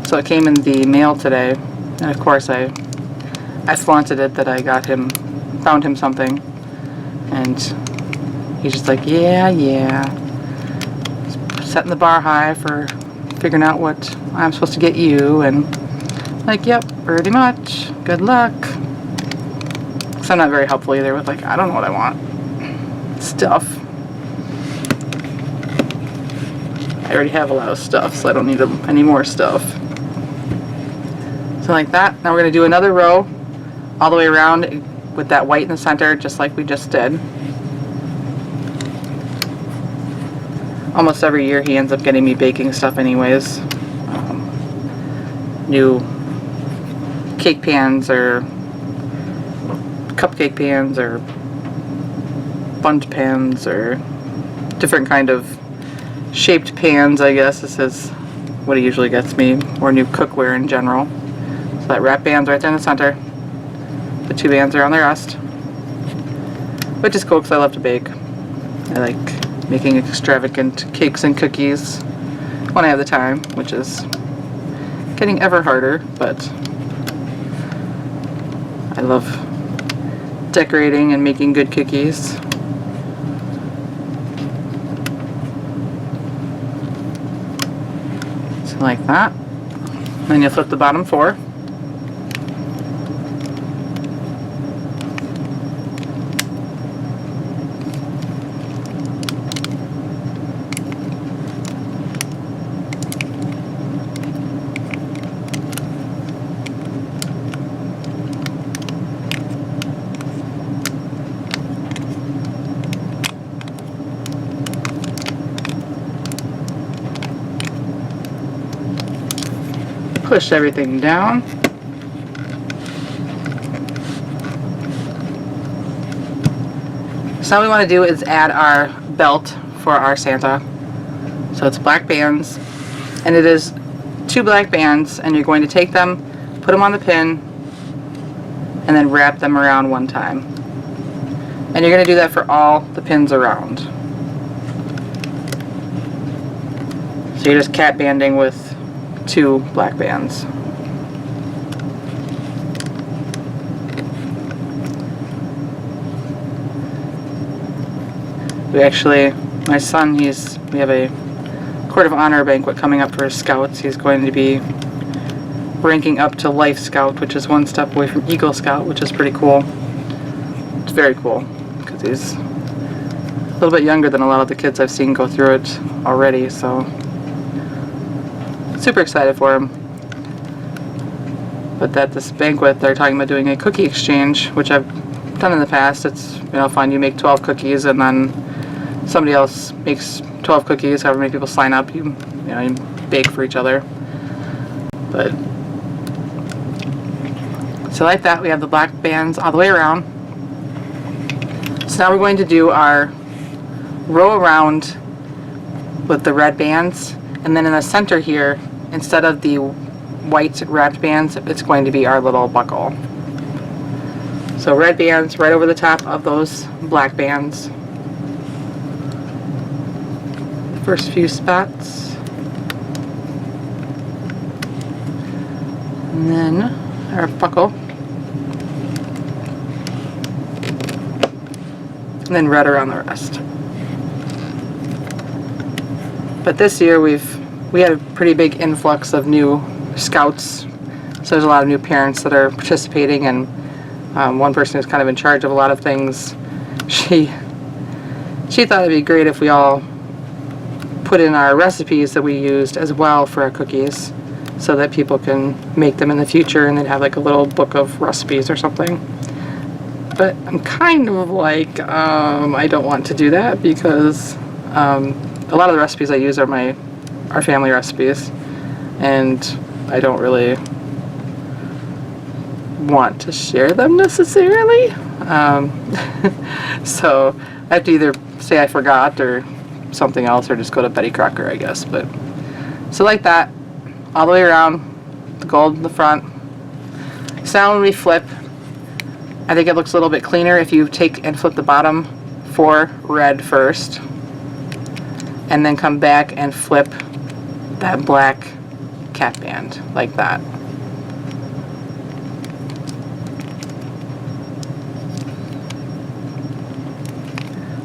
So it came in the mail today, and of course I flaunted it that I found him something, and he's just like, yeah. Setting the bar high for figuring out what I'm supposed to get you, and like, yep, pretty much. Good luck. So I'm not very helpful either with like, I don't know what I want. Stuff. I already have a lot of stuff, so I don't need any more stuff. So like that. Now we're going to do another row all the way around with that white in the center, just like we just did. Almost every year he ends up getting me baking stuff anyways. New cake pans or cupcake pans or bundt pans or different kind of shaped pans, I guess. This is what he usually gets me, or new cookware in general. So that wrap band's right there in the center. The two bands are on the rest, which is cool because I love to bake. I like making extravagant cakes and cookies when I have the time, which is getting ever harder, but I love decorating and making good cookies. So like that. Then you flip the bottom four. Push everything down. So now what we want to do is add our belt for our Santa. So it's black bands, and it is 2 black bands, and you're going to take them, put them on the pin, and then wrap them around one time. And you're going to do that for all the pins around. So you're just cat banding with 2 black bands. We actually, my son, we have a Court of Honor banquet coming up for his scouts. He's going to be ranking up to Life Scout, which is 1 step away from Eagle Scout, which is pretty cool. It's very cool because he's a little bit younger than a lot of the kids I've seen go through it already, so super excited for him. But at this banquet they're talking about doing a cookie exchange, which I've done in the past. It's, you know, fun. You make 12 cookies and then somebody else makes 12 cookies, however many people sign up, you bake for each other. But so like that, we have the black bands all the way around. So now we're going to do our row around with the red bands, and then in the center here, instead of the white wrapped bands, it's going to be our little buckle. So red bands right over the top of those black bands. First few spots. And then our buckle. And then red around the rest. But this year we had a pretty big influx of new scouts, so there's a lot of new parents that are participating, and one person who's kind of in charge of a lot of things, she thought it'd be great if we all put in our recipes that we used as well for our cookies, so that people can make them in the future and then have like a little book of recipes or something. But I'm kind of like, I don't want to do that because a lot of the recipes I use are our family recipes, and I don't really want to share them necessarily. So I have to either say I forgot or something else, or just go to Betty Crocker, I guess. But so like that, all the way around, the gold in the front. So now when we flip, I think it looks a little bit cleaner if you take and flip the bottom for red first, and then come back and flip that black cap band like that.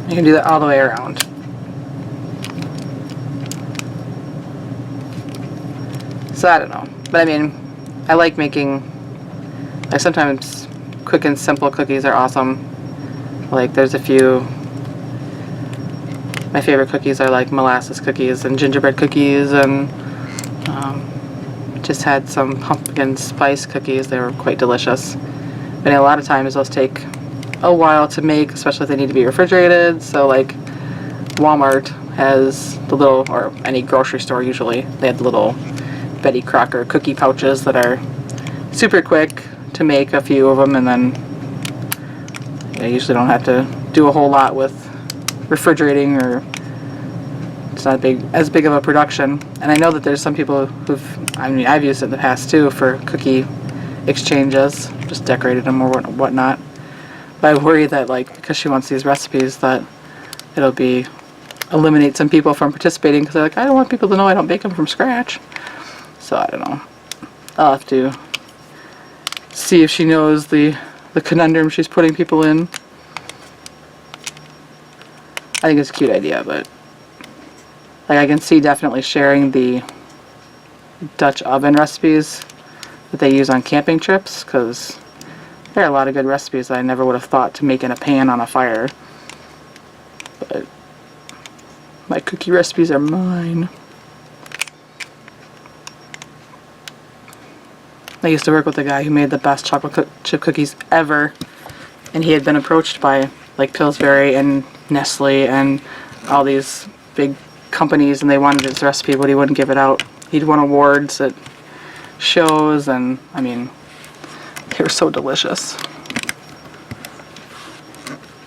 You can do that all the way around. So I don't know, but I mean, I like making, like, sometimes quick and simple cookies are awesome. Like, there's a few, my favorite cookies are like molasses cookies and gingerbread cookies, and just had some pumpkin spice cookies. They were quite delicious. But a lot of times those take a while to make, especially if they need to be refrigerated. So like Walmart has the little, or any grocery store usually, they have the little Betty Crocker cookie pouches that are super quick to make a few of them, and then you usually don't have to do a whole lot with refrigerating, or it's not as big of a production. And I know that there's some people I've used it in the past too for cookie exchanges, just decorated them or whatnot. But I worry that, like, because she wants these recipes, that it'll eliminate some people from participating, because they're like, I don't want people to know I don't bake them from scratch. So I don't know. I'll have to see if she knows the conundrum she's putting people in. I think it's a cute idea, but like, I can see definitely sharing the Dutch oven recipes that they use on camping trips, because there are a lot of good recipes that I never would have thought to make in a pan on a fire. But my cookie recipes are mine. I used to work with a guy who made the best chocolate chip cookies ever, and he had been approached by like Pillsbury and Nestle and all these big companies, and they wanted his recipe, but he wouldn't give it out. He'd won awards at shows, and I mean, they were so delicious.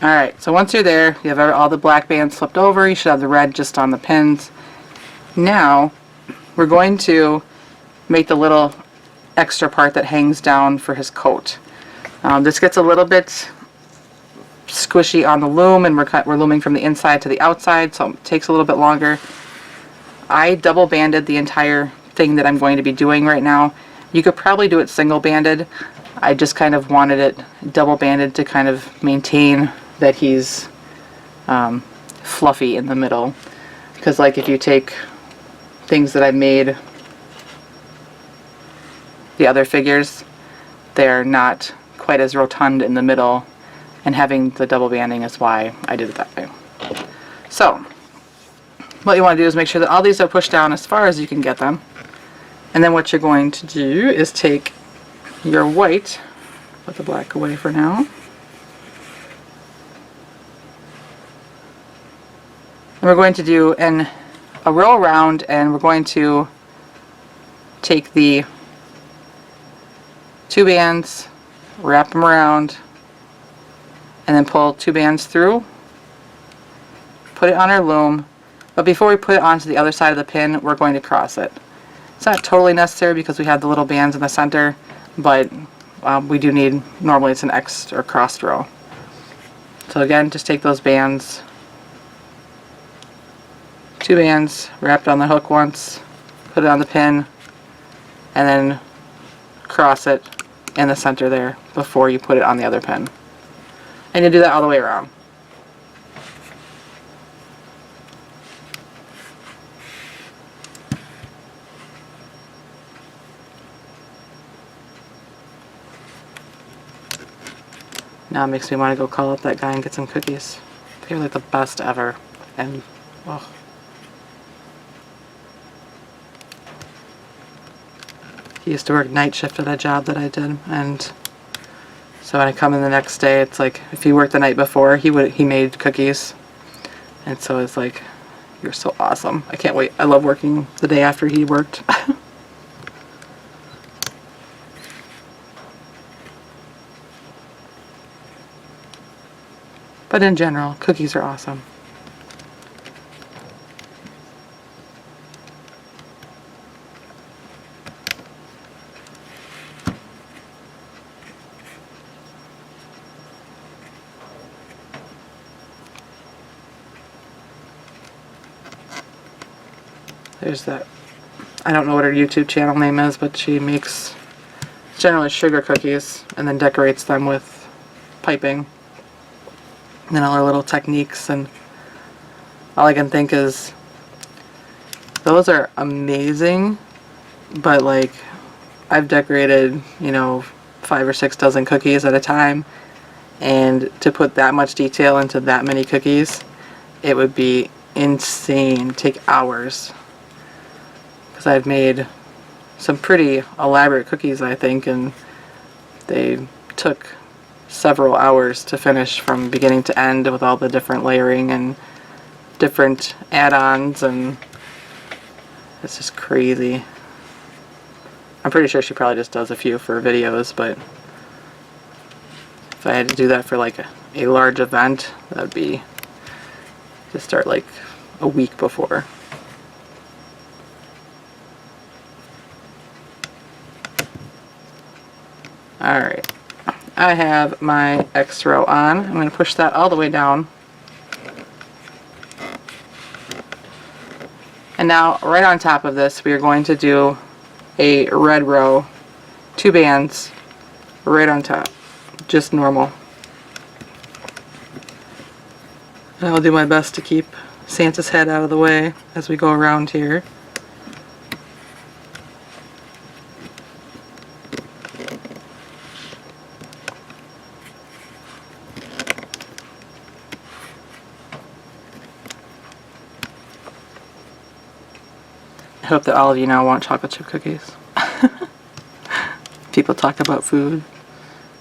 Alright, so once you're there, you have all the black bands flipped over. You should have the red just on the pins. Now, we're going to make the little extra part that hangs down for his coat. This gets a little bit squishy on the loom, and we're looming from the inside to the outside, so it takes a little bit longer. I double banded the entire thing that I'm going to be doing right now. You could probably do it single banded. I just kind of wanted it double banded to kind of maintain that he's fluffy in the middle, because like if you take things that I've made, the other figures, they're not quite as rotund in the middle, and having the double banding is why I did it that way. So what you want to do is make sure that all these are pushed down as far as you can get them, and then what you're going to do is take your white, put the black away for now, and we're going to do a row around, and we're going to take the 2 bands, wrap them around, and then pull 2 bands through, put it on our loom. But before we put it onto the other side of the pin, we're going to cross it. It's not totally necessary because we have the little bands in the center, but we do need, normally it's an X or crossed row. So again, just take those bands, 2 bands, wrap it on the hook once, put it on the pin, and then cross it in the center there before you put it on the other pin. And you do that all the way around. Now it makes me want to go call up that guy and get some cookies. They're like the best ever. And, oh. He used to work night shift at a job that I did, and so when I come in the next day, it's like if he worked the night before, he made cookies, and so it's like, you're so awesome. I can't wait. I love working the day after he worked. But in general, cookies are awesome. There's that. I don't know what her YouTube channel name is, but she makes generally sugar cookies and then decorates them with piping. And then all her little techniques, and all I can think is those are amazing, but like I've decorated, you know, 5 or 6 dozen cookies at a time, and to put that much detail into that many cookies, it would be insane. Take hours. Because I've made some pretty elaborate cookies, I think, and they took several hours to finish from beginning to end with all the different layering and different add-ons, and it's just crazy. I'm pretty sure she probably just does a few for videos, but if I had to do that for like a large event, that would be to start like a week before. Alright, I have my X row on. I'm going to push that all the way down. And now, right on top of this, we are going to do a red row, 2 bands, right on top, just normal. And I'll do my best to keep Santa's head out of the way as we go around here. I hope that all of you now want chocolate chip cookies. People talk about food,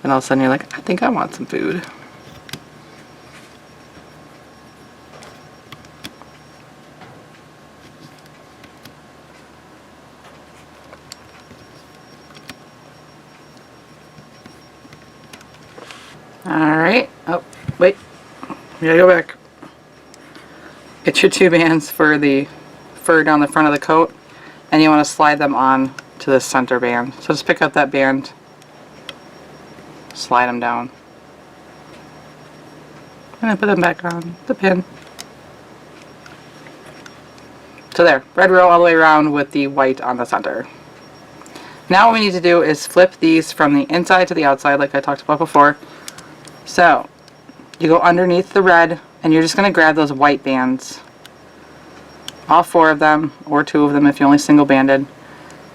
and all of a sudden you're like, I think I want some food. Alright. Oh, wait. We gotta go back. Get your 2 bands for the fur down the front of the coat, and you want to slide them on to the center band. So just pick up that band, slide them down, and then put them back on the pin. So there, red row all the way around with the white on the center. Now what we need to do is flip these from the inside to the outside like I talked about before. So you go underneath the red, and you're just going to grab those white bands. All 4 of them, or 2 of them if you're only single banded.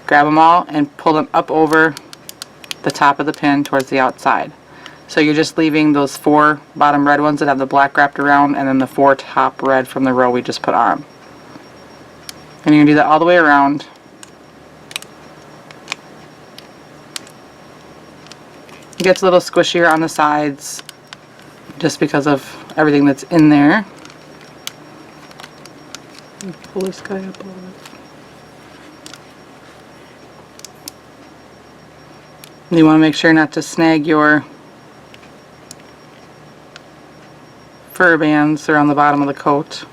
Grab them all and pull them up over the top of the pin towards the outside. So you're just leaving those 4 bottom red ones that have the black wrapped around, and then the 4 top red from the row we just put on. And you're going to do that all the way around. It gets a little squishier on the sides just because of everything that's in there. Pull this guy up a little bit. And you want to make sure not to snag your fur bands around the bottom of the coat.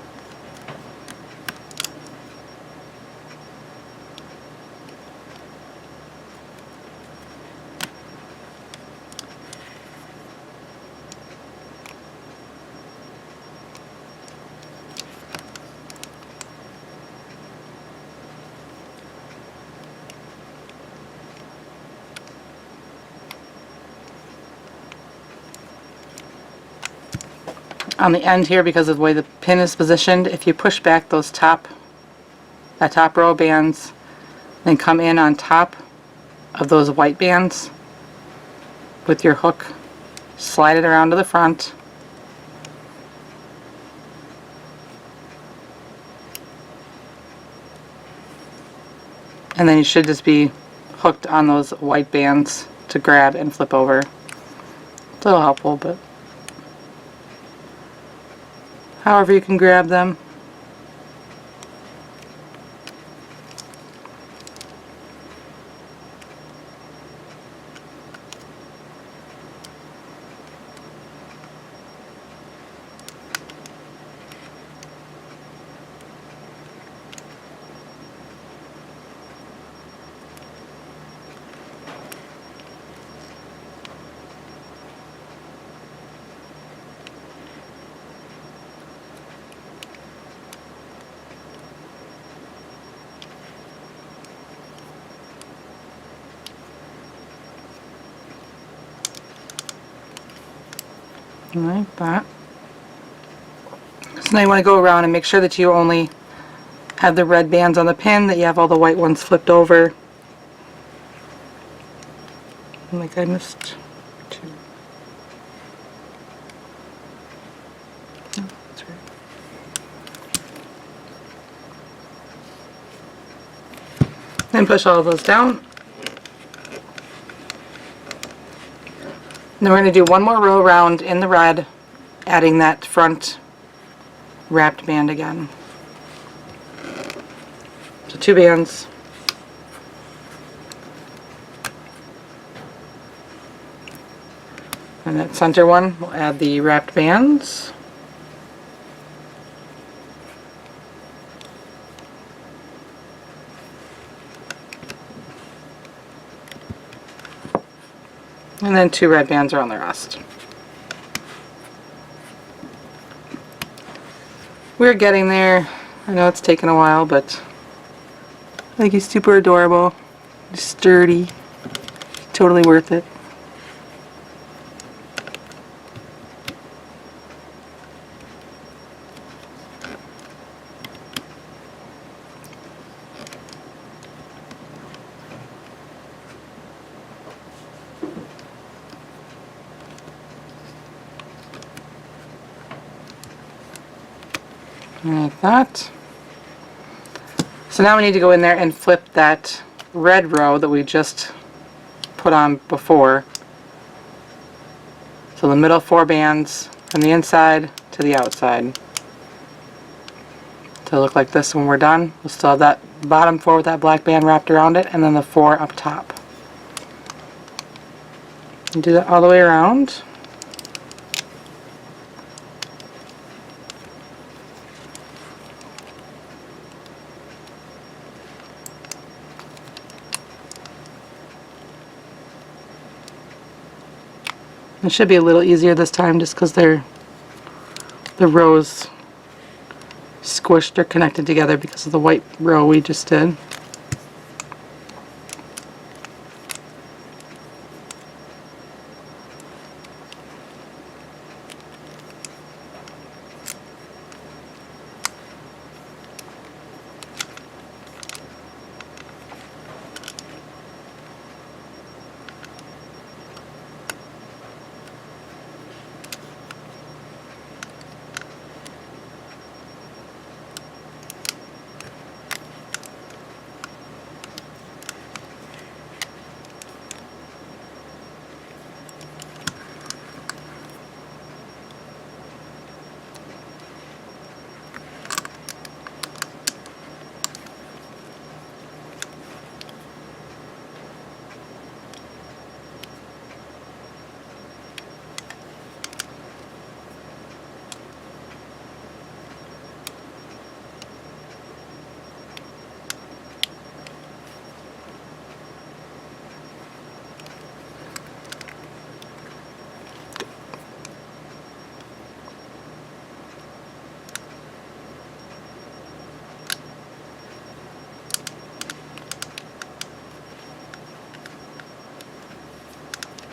On the end here, because of the way the pin is positioned, if you push back those top row of bands, then come in on top of those white bands with your hook, slide it around to the front, and then you should just be hooked on those white bands to grab and flip over. It's a little helpful, but however you can grab them. like that. So now you want to go around and make sure that you only have the red bands on the pin, that you have all the white ones flipped over. Like I missed two. Oh, that's right. Then push all of those down. Then we're going to do one more row around in the red, adding that front wrapped band again. So 2 bands. And that center one, we'll add the wrapped bands. And then 2 red bands around the rest. We're getting there. I know it's taken a while, but I think he's super adorable. He's sturdy. Totally worth it. Like that. So now we need to go in there and flip that red row that we just put on before. So the middle 4 bands from the inside to the outside. To look like this when we're done. We'll still have that bottom 4 with that black band wrapped around it, and then the 4 up top. And do that all the way around. It should be a little easier this time just because the rows squished or connected together because of the white row we just did.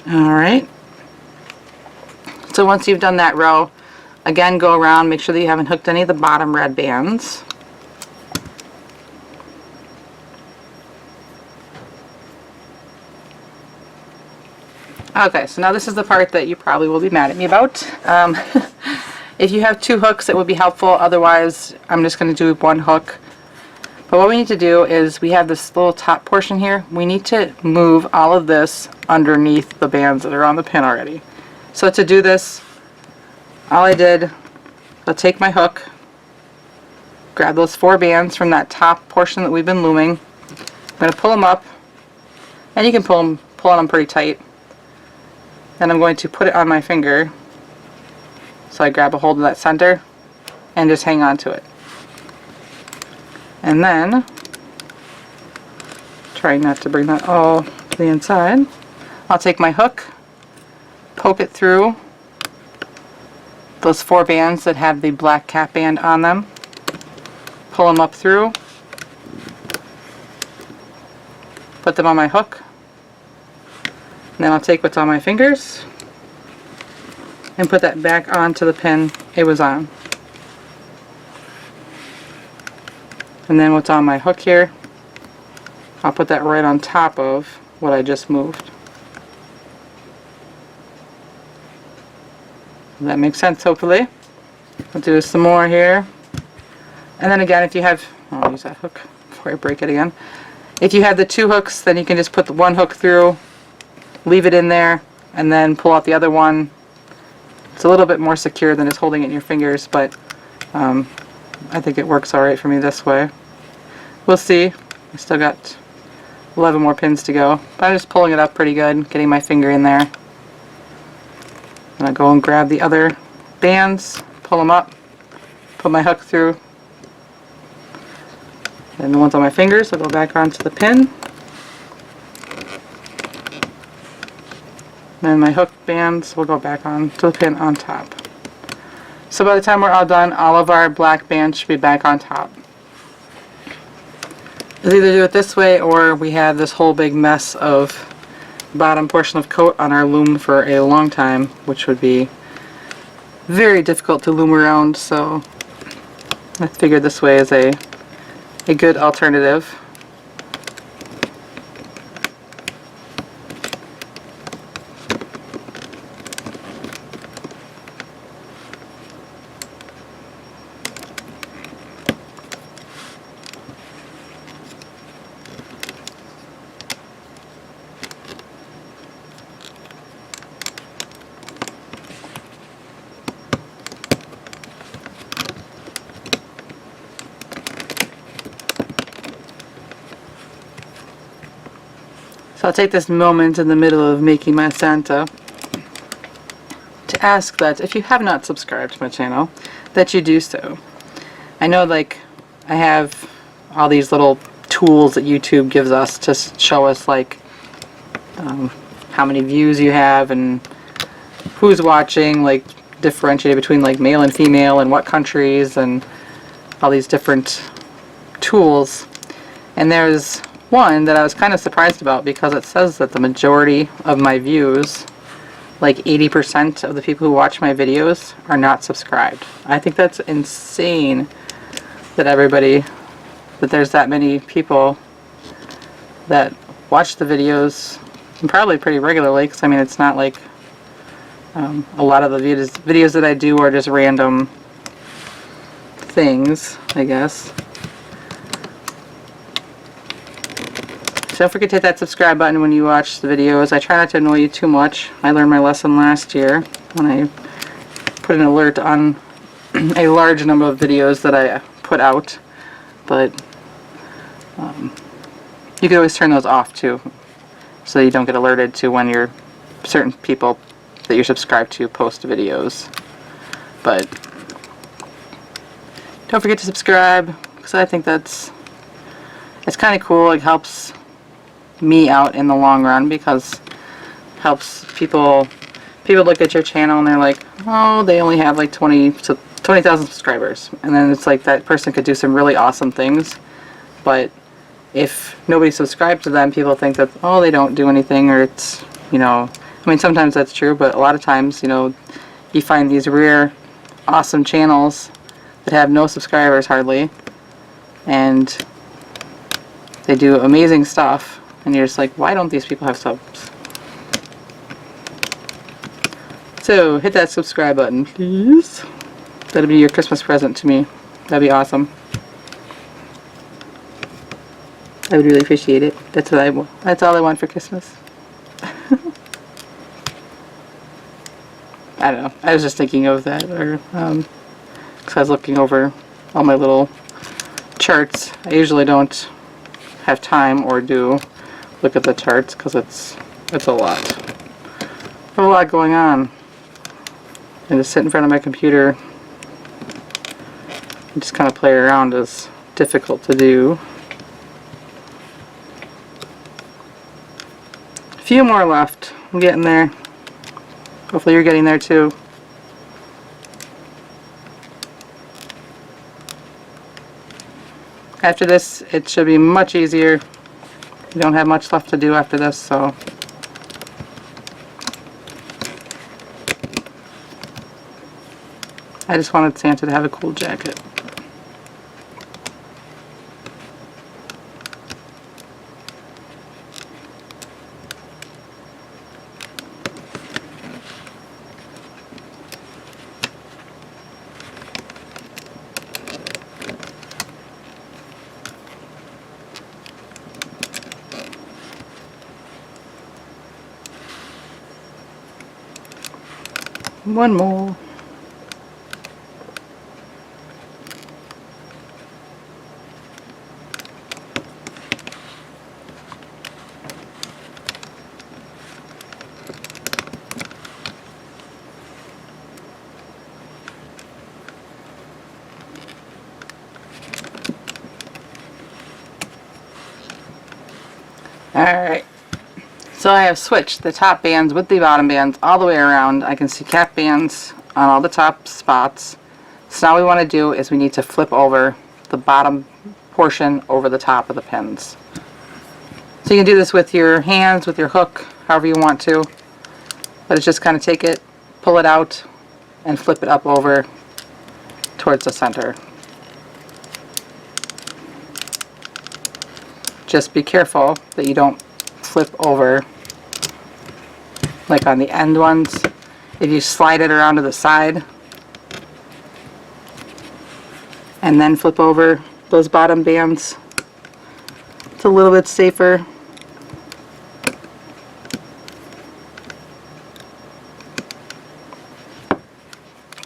Alright, so once you've done that row, again go around, make sure that you haven't hooked any of the bottom red bands. Okay, so now this is the part that you probably will be mad at me about. If you have 2 hooks, it would be helpful, otherwise I'm just going to do 1 hook. But what we need to do is, we have this little top portion here, we need to move all of this underneath the bands that are on the pin already. So to do this, all I did, I'll take my hook, grab those 4 bands from that top portion that we've been looming, I'm going to pull them up, and you can pull on them pretty tight. Then I'm going to put it on my finger, so I grab a hold of that center, and just hang on to it. And then, try not to bring that all to the inside, I'll take my hook, poke it through those 4 bands that have the black cap band on them, pull them up through, put them on my hook, and then I'll take what's on my fingers, and put that back onto the pin it was on. And then what's on my hook here, I'll put that right on top of what I just moved. That makes sense, hopefully. I'll do some more here. And then again, if you have, I'll use that hook before I break it again. If you have the two hooks, then you can just put the one hook through, leave it in there, and then pull out the other one. It's a little bit more secure than just holding it in your fingers, but I think it works alright for me this way. We'll see. I still got 11 more pins to go. But I'm just pulling it up pretty good, getting my finger in there. And I'll go and grab the other bands, pull them up, put my hook through. And the ones on my fingers will go back onto the pin. And my hook bands will go back on to the pin on top. So by the time we're all done, all of our black bands should be back on top. We'll either do it this way, or we have this whole big mess of bottom portion of coat on our loom for a long time, which would be very difficult to loom around, so I figured this way is a good alternative. So I'll take this moment in the middle of making my Santa to ask that if you have not subscribed to my channel, that you do so. I know, like, I have all these little tools that YouTube gives us to show us, like, how many views you have and who's watching, like, differentiated between, like, male and female and what countries and all these different tools. And there's one that I was kind of surprised about, because it says that the majority of my views, like 80% of the people who watch my videos, are not subscribed. I think that's insane that there's that many people that watch the videos, and probably pretty regularly, because I mean, it's not like a lot of the videos that I do are just random things, I guess. So don't forget to hit that subscribe button when you watch the videos. I try not to annoy you too much. I learned my lesson last year when I put an alert on a large number of videos that I put out. But you can always turn those off too, so you don't get alerted to when certain people that you're subscribed to post videos. But don't forget to subscribe, because I think it's kind of cool. It helps me out in the long run, because it helps people look at your channel and they're like, oh, they only have like 20,000 subscribers, and then it's like that person could do some really awesome things, but if nobody subscribed to them, people think that, oh, they don't do anything, or it's, you know, I mean, sometimes that's true, but a lot of times, you know, you find these rare awesome channels that have no subscribers hardly, and they do amazing stuff. And you're just like, why don't these people have subs? So, hit that subscribe button, please. That'll be your Christmas present to me. That'd be awesome. I would really appreciate it. That's all I want for Christmas. I don't know. I was just thinking of that, or because I was looking over all my little charts. I usually don't have time or do look at the charts, because it's a lot going on, and to sit in front of my computer and just kind of play around is difficult to do. A few more left. I'm getting there. Hopefully you're getting there too. After this, it should be much easier. You don't have much left to do after this, so I just wanted Santa to have a cool jacket. One more. Alright, so I have switched the top bands with the bottom bands all the way around. I can see cap bands on all the top spots. So now what we want to do is we need to flip over the bottom portion over the top of the pins. So you can do this with your hands, with your hook, however you want to. But it's just kind of take it, pull it out, and flip it up over towards the center. Just be careful that you don't flip over like on the end ones. If you slide it around to the side and then flip over those bottom bands, it's a little bit safer.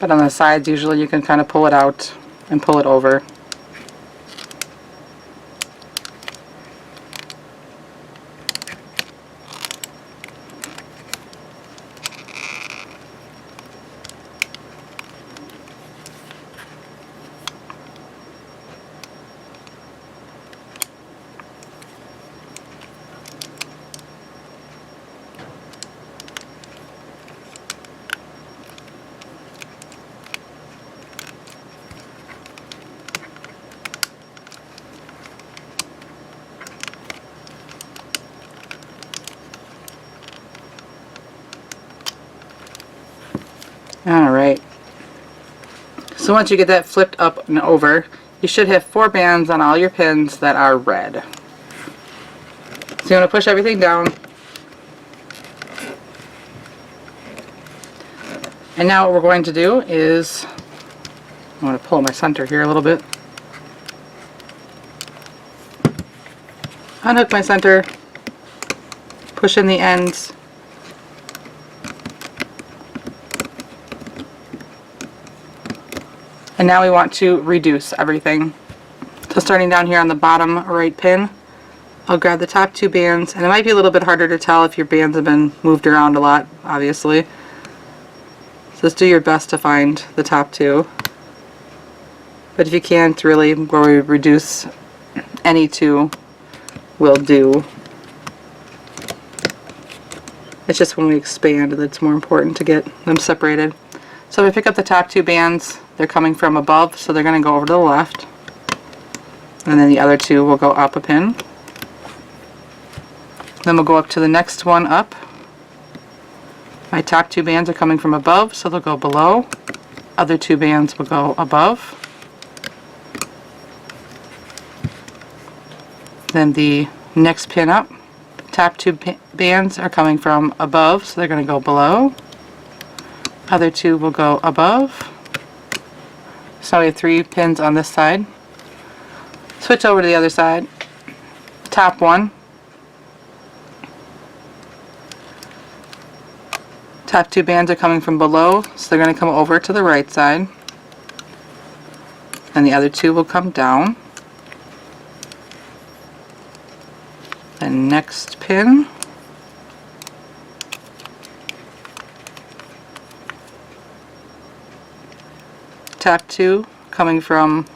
But on the sides, usually you can kind of pull it out and pull it over. Alright, so once you get that flipped up and over, you should have 4 bands on all your pins that are red. So you want to push everything down. And now what we're going to do is, I'm going to pull my center here a little bit. Unhook my center, push in the ends, and now we want to reduce everything. So starting down here on the bottom right pin, I'll grab the top 2 bands, and it might be a little bit harder to tell if your bands have been moved around a lot, obviously. So just do your best to find the top 2. But if you can't really, where we reduce, any 2 will do. It's just when we expand that's more important to get them separated. So if we pick up the top 2 bands, they're coming from above, so they're going to go over to the left. And then the other 2 will go up a pin. Then we'll go up to the next one up. My top 2 bands are coming from above, so they'll go below. Other 2 bands will go above. Then the next pin up, top 2 bands are coming from above, so they're going to go below. Other 2 will go above. So we have 3 pins on this side. Switch over to the other side. Top 1. Top 2 bands are coming from below, so they're going to come over to the right side. And the other 2 will come down. The next pin. Top 2 coming from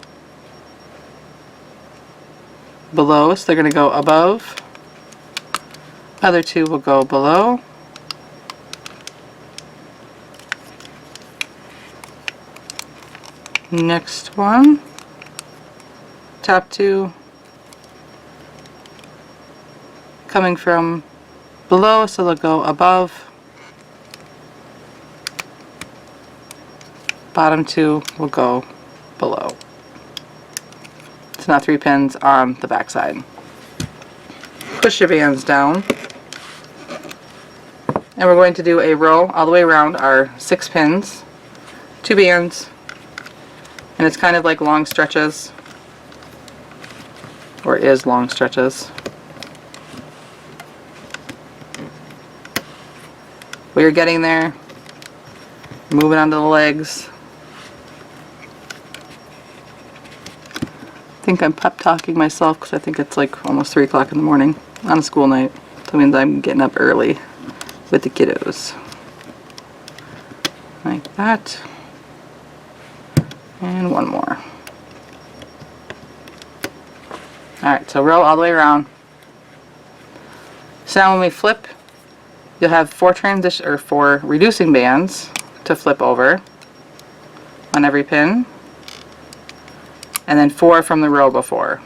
below, so they're going to go above. Other 2 will go below. Next one, top 2 coming from below, so they'll go above. bottom 2 will go below. So now 3 pins on the back side. Push your bands down. And we're going to do a row all the way around our 6 pins, 2 bands, and it's kind of like long stretches, or is long stretches. When you're getting there, moving onto the legs. I think I'm pep talking myself because I think it's like almost 3 o'clock in the morning on a school night. So that means I'm getting up early with the kiddos. Like that. And one more. Alright, so row all the way around. So now when we flip, you'll have 4 reducing bands to flip over on every pin, and then 4 from the row before,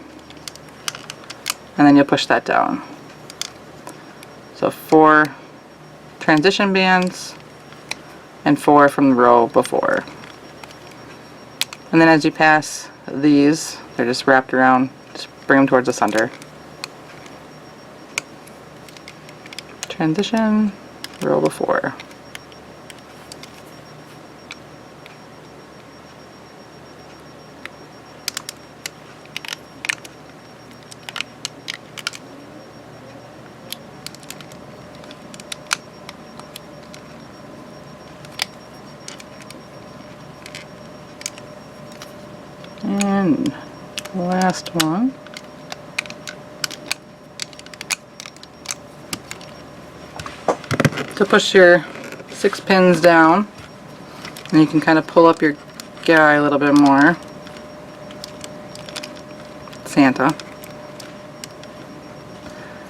and then you'll push that down. So 4 transition bands and 4 from the row before, and then as you pass these, they're just wrapped around, just bring them towards the center. Transition, row before. And last one. To push your 6 pins down, and you can kind of pull up your guy a little bit more. Santa.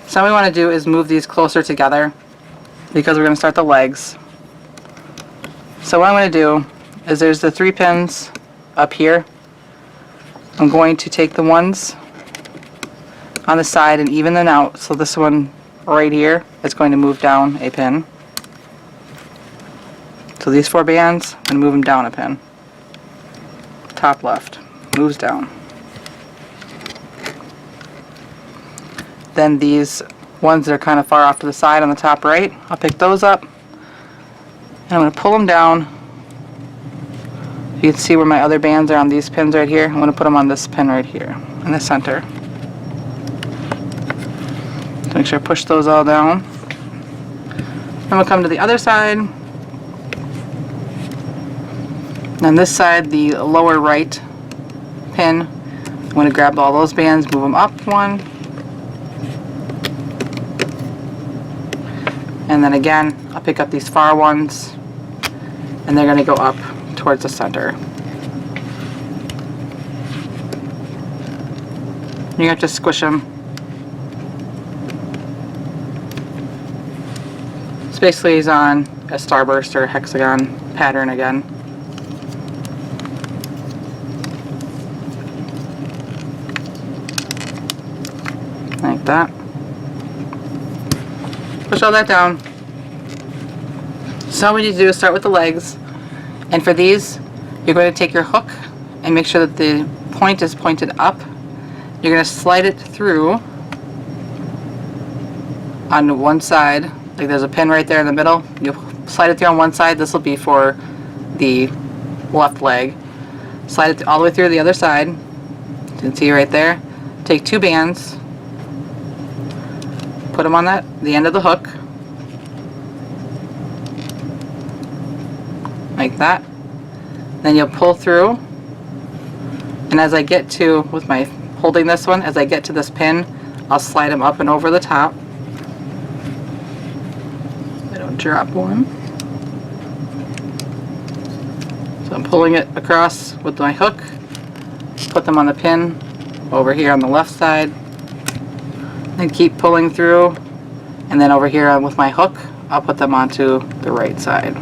So what we want to do is move these closer together because we're going to start the legs. So what I'm going to do is there's the 3 pins up here. I'm going to take the ones on the side and even them out. So this one right here is going to move down a pin. So these 4 bands, I'm going to move them down a pin. Top left, moves down. Then these ones that are kind of far off to the side on the top right, I'll pick those up. And I'm going to pull them down. You can see where my other bands are on these pins right here. I'm going to put them on this pin right here in the center. So make sure I push those all down. Then we'll come to the other side. On this side, the lower right pin, I'm going to grab all those bands, move them up 1. And then again, I'll pick up these far ones, and they're going to go up towards the center. You have to squish them. This basically is on a starburst or hexagon pattern again. Like that. Push all that down. So what we need to do is start with the legs. And for these, you're going to take your hook and make sure that the point is pointed up. You're going to slide it through on one side. Like there's a pin right there in the middle. You'll slide it through on one side. This will be for the left leg. Slide it all the way through the other side. You can see right there. Take 2 bands. Put them on the end of the hook. Like that. Then you'll pull through, and as I get to, with my holding this one, as I get to this pin, I'll slide them up and over the top. I don't drop one. So I'm pulling it across with my hook, put them on the pin over here on the left side, and keep pulling through, and then over here with my hook, I'll put them onto the right side.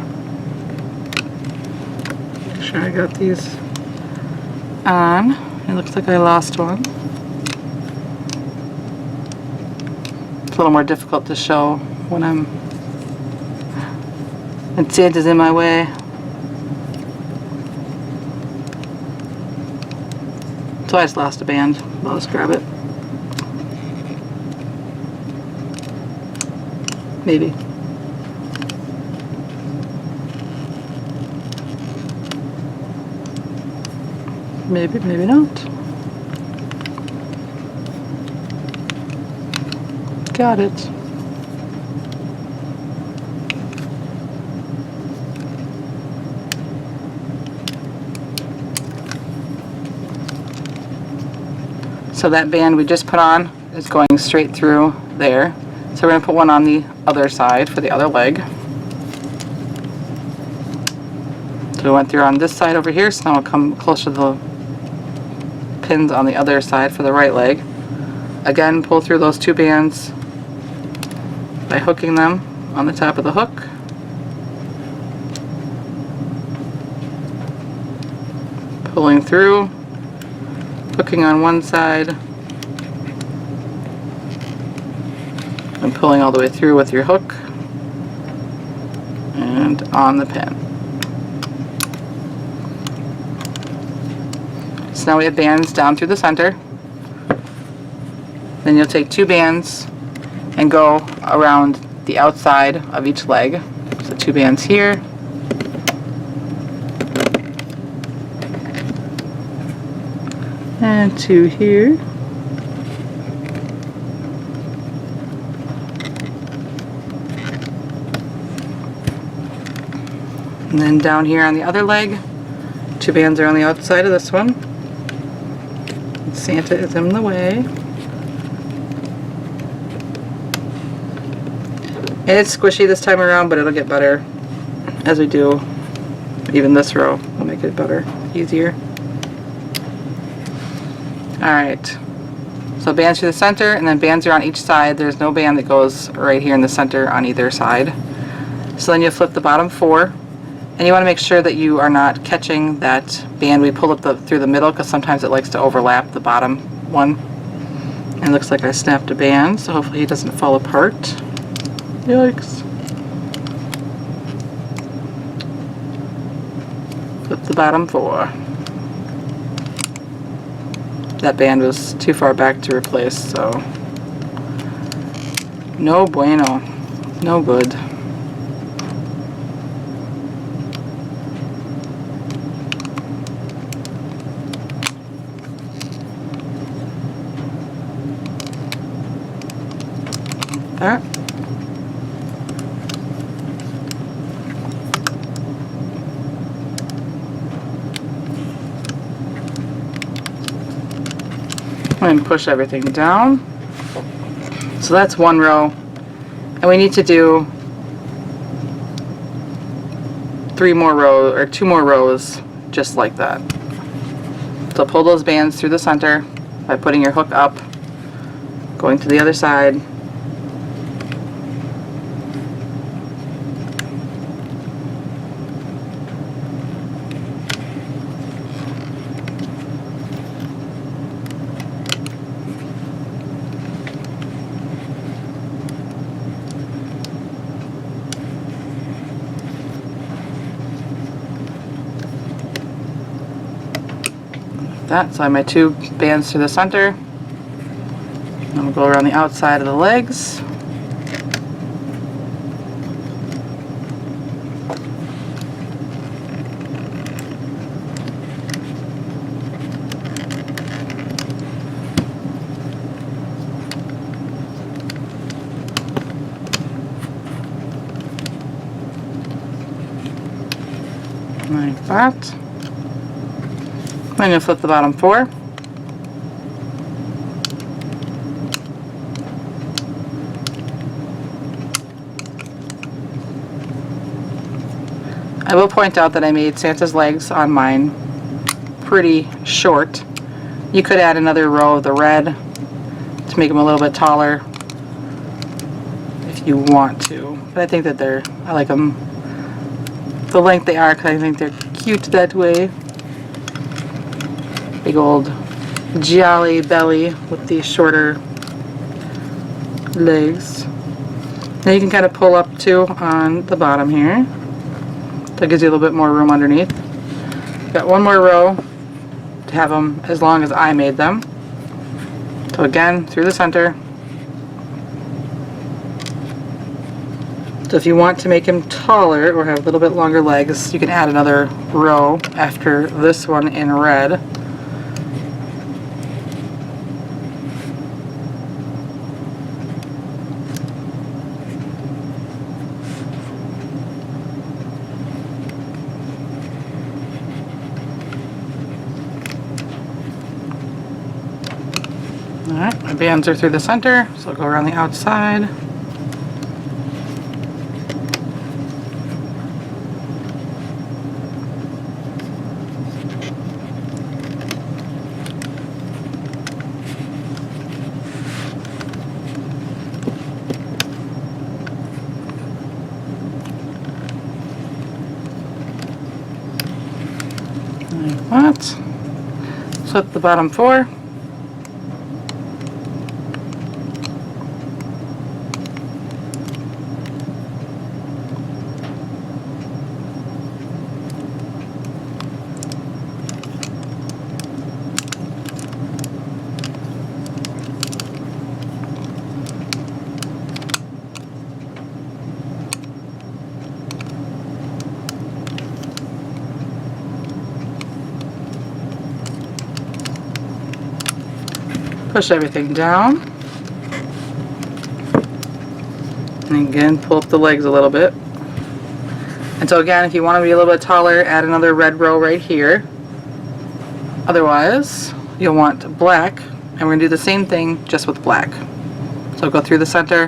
Make sure I got these on. It looks like I lost one. It's a little more difficult to show when and Santa's in my way. So I just lost a band. I'll just grab it. Maybe. Maybe, maybe not. Got it. So that band we just put on is going straight through there. So we're going to put one on the other side for the other leg. So we went through on this side over here, so now we'll come closer to the pins on the other side for the right leg. Again, pull through those two bands by hooking them on the top of the hook. Pulling through, hooking on one side, and pulling all the way through with your hook and on the pin. So now we have bands down through the center. Then you'll take two bands and go around the outside of each leg. So two bands here. And two here. And then down here on the other leg, two bands are on the outside of this one. Santa is in the way. And it's squishy this time around, but it'll get better as we do even this row. We'll make it better, easier. Alright, so bands through the center, and then bands are on each side. There's no band that goes right here in the center on either side. So then you flip the bottom four, and you want to make sure that you are not catching that band we pulled up through the middle, because sometimes it likes to overlap the bottom one. And it looks like I snapped a band, so hopefully it doesn't fall apart. Yikes. Flip the bottom four. That band was too far back to replace, so no bueno, no good. That. And push everything down. So that's one row, and we need to do 3 more rows or 2 more rows just like that. So pull those bands through the center by putting your hook up, going to the other side, that. So I have my 2 bands through the center. And we'll go around the outside of the legs. Like that. Then you'll flip the bottom 4. I will point out that I made Santa's legs on mine pretty short. You could add another row of the red to make them a little bit taller if you want to. But I think that I like them the length they are, because I think they're cute that way. Big old jolly belly with these shorter legs. Now you can kind of pull up too on the bottom here. That gives you a little bit more room underneath. Got one more row to have them as long as I made them. So again, through the center. So if you want to make him taller or have a little bit longer legs, you can add another row after this one in red. Alright, my bands are through the center, so I'll go around the outside. Like that. Flip the bottom 4. Push everything down. And again, pull up the legs a little bit. And so again, if you want to be a little bit taller, add another red row right here. Otherwise, you'll want black, and we're going to do the same thing just with black. So go through the center.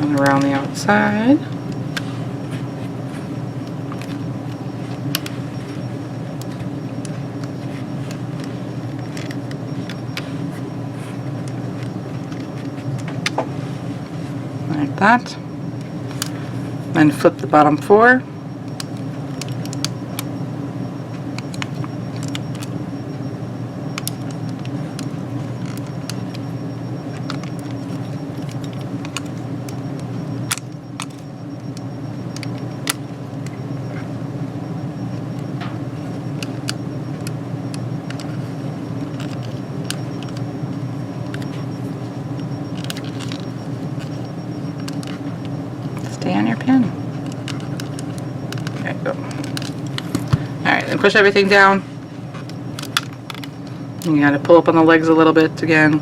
And around the outside. Like that. Then flip the bottom 4. Stay on your pin. There you go. Alright, then push everything down. You gotta pull up on the legs a little bit again.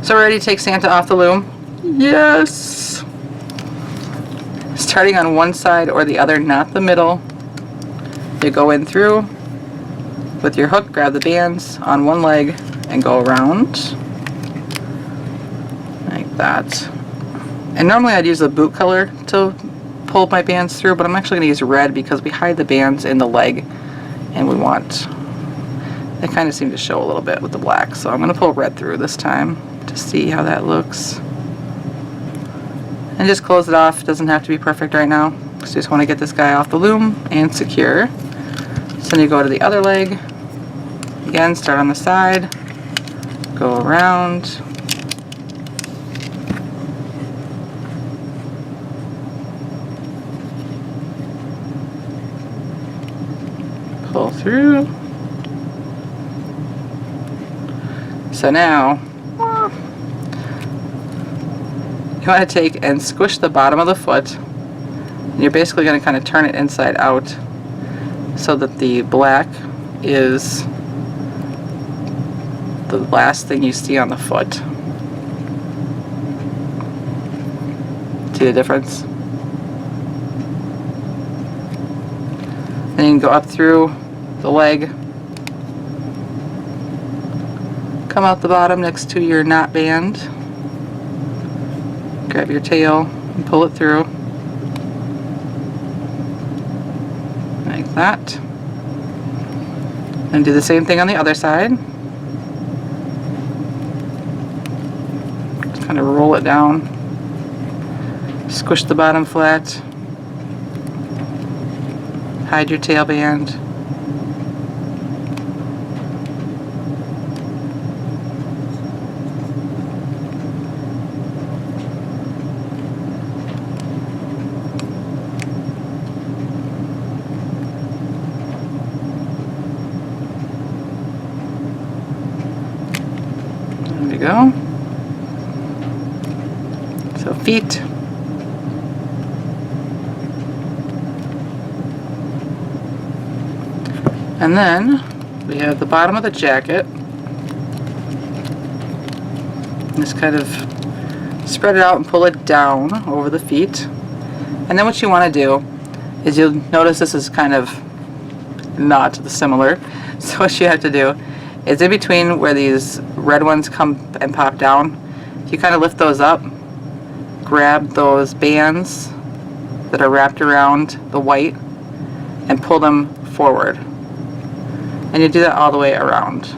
So we're ready to take Santa off the loom. Yes! Starting on one side or the other, not the middle. You go in through with your hook, grab the bands on one leg, and go around. Like that. And normally I'd use the boot color to pull my bands through, but I'm actually going to use red because we hide the bands in the leg, and we want, they kind of seem to show a little bit with the black, so I'm going to pull red through this time to see how that looks. And just close it off. It doesn't have to be perfect right now. So you just want to get this guy off the loom and secure. So then you go to the other leg. Again, start on the side, go around. Pull through. So now you want to take and squish the bottom of the foot. And you're basically going to kind of turn it inside out so that the black is the last thing you see on the foot. See the difference? Then you can go up through the leg, come out the bottom next to your knot band, grab your tail and pull it through like that, and do the same thing on the other side. Just kind of roll it down, squish the bottom flat, hide your tail band. There we go. So feet. And then we have the bottom of the jacket. Just kind of spread it out and pull it down over the feet. And then what you want to do is, you'll notice this is kind of not similar. So what you have to do is, in between where these red ones come and pop down, you kind of lift those up, grab those bands that are wrapped around the white and pull them forward. And you do that all the way around.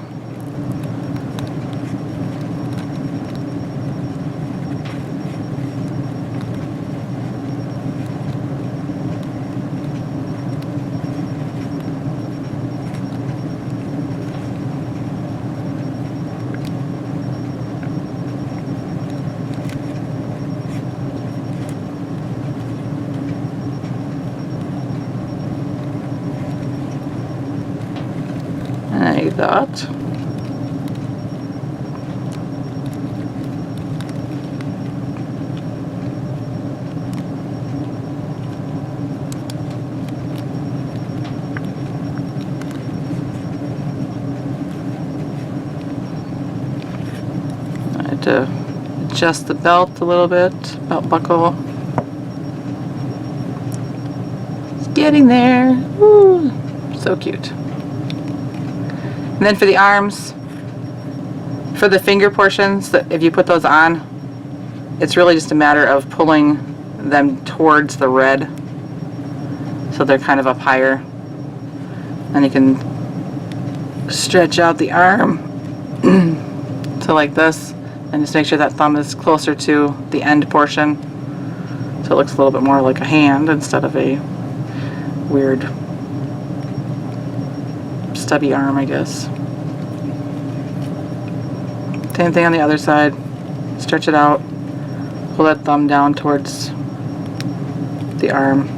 Like that. I had to adjust the belt a little bit, belt buckle. It's getting there. Woo. So cute. And then for the arms, for the finger portions, if you put those on, it's really just a matter of pulling them towards the red, so they're kind of up higher. And you can stretch out the arm to like this, and just make sure that thumb is closer to the end portion, so it looks a little bit more like a hand instead of a weird stubby arm, I guess. Same thing on the other side. Stretch it out. Pull that thumb down towards the arm.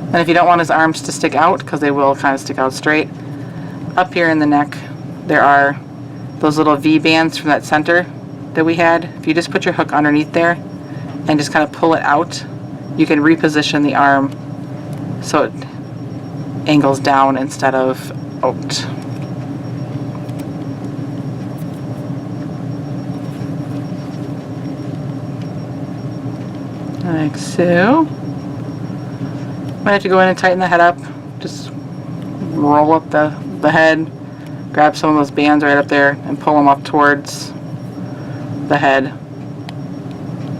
And if you don't want his arms to stick out, because they will kind of stick out straight, up here in the neck there are those little V bands from that center that we had. If you just put your hook underneath there and just kind of pull it out, you can reposition the arm so it angles down instead of out. Like so. Might have to go in and tighten the head up. Just roll up the head, grab some of those bands right up there and pull them up towards the head,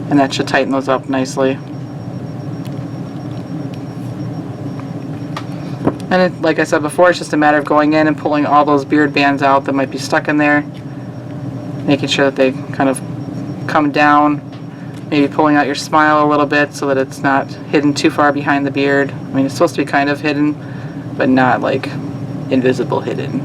and that should tighten those up nicely. And it, like I said before, it's just a matter of going in and pulling all those beard bands out that might be stuck in there, making sure that they kind of come down, maybe pulling out your smile a little bit so that it's not hidden too far behind the beard. I mean, it's supposed to be kind of hidden, but not like invisible hidden.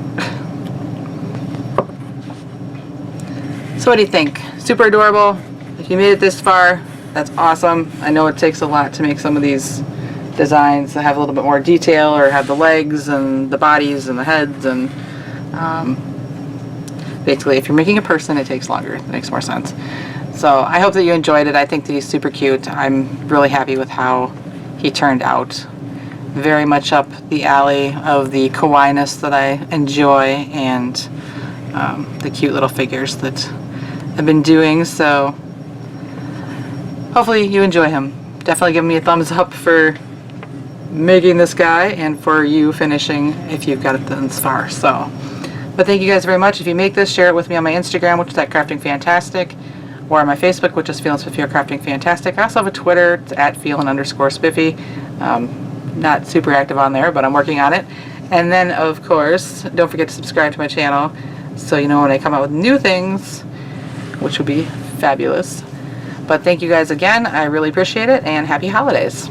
So what do you think? Super adorable. If you made it this far, that's awesome. I know it takes a lot to make some of these designs that have a little bit more detail, or have the legs and the bodies and the heads, and basically if you're making a person, it takes longer. It makes more sense. So I hope that you enjoyed it. I think that he's super cute. I'm really happy with how he turned out. Very much up the alley of the kawaii-ness that I enjoy, and the cute little figures that I've been doing. So hopefully you enjoy him. Definitely give me a thumbs up for making this guy, and for you finishing if you've got it this far. So, but thank you guys very much. If you make this, share it with me on my Instagram, which is at Crafting Fantastic, or on my Facebook, which is feelinspiffy or Crafting Fantastic. I also have a Twitter. It's at feelin_spiffy. Not super active on there, but I'm working on it. And then, of course, don't forget to subscribe to my channel so you know when I come out with new things, which would be fabulous. But thank you guys again. I really appreciate it, and happy holidays.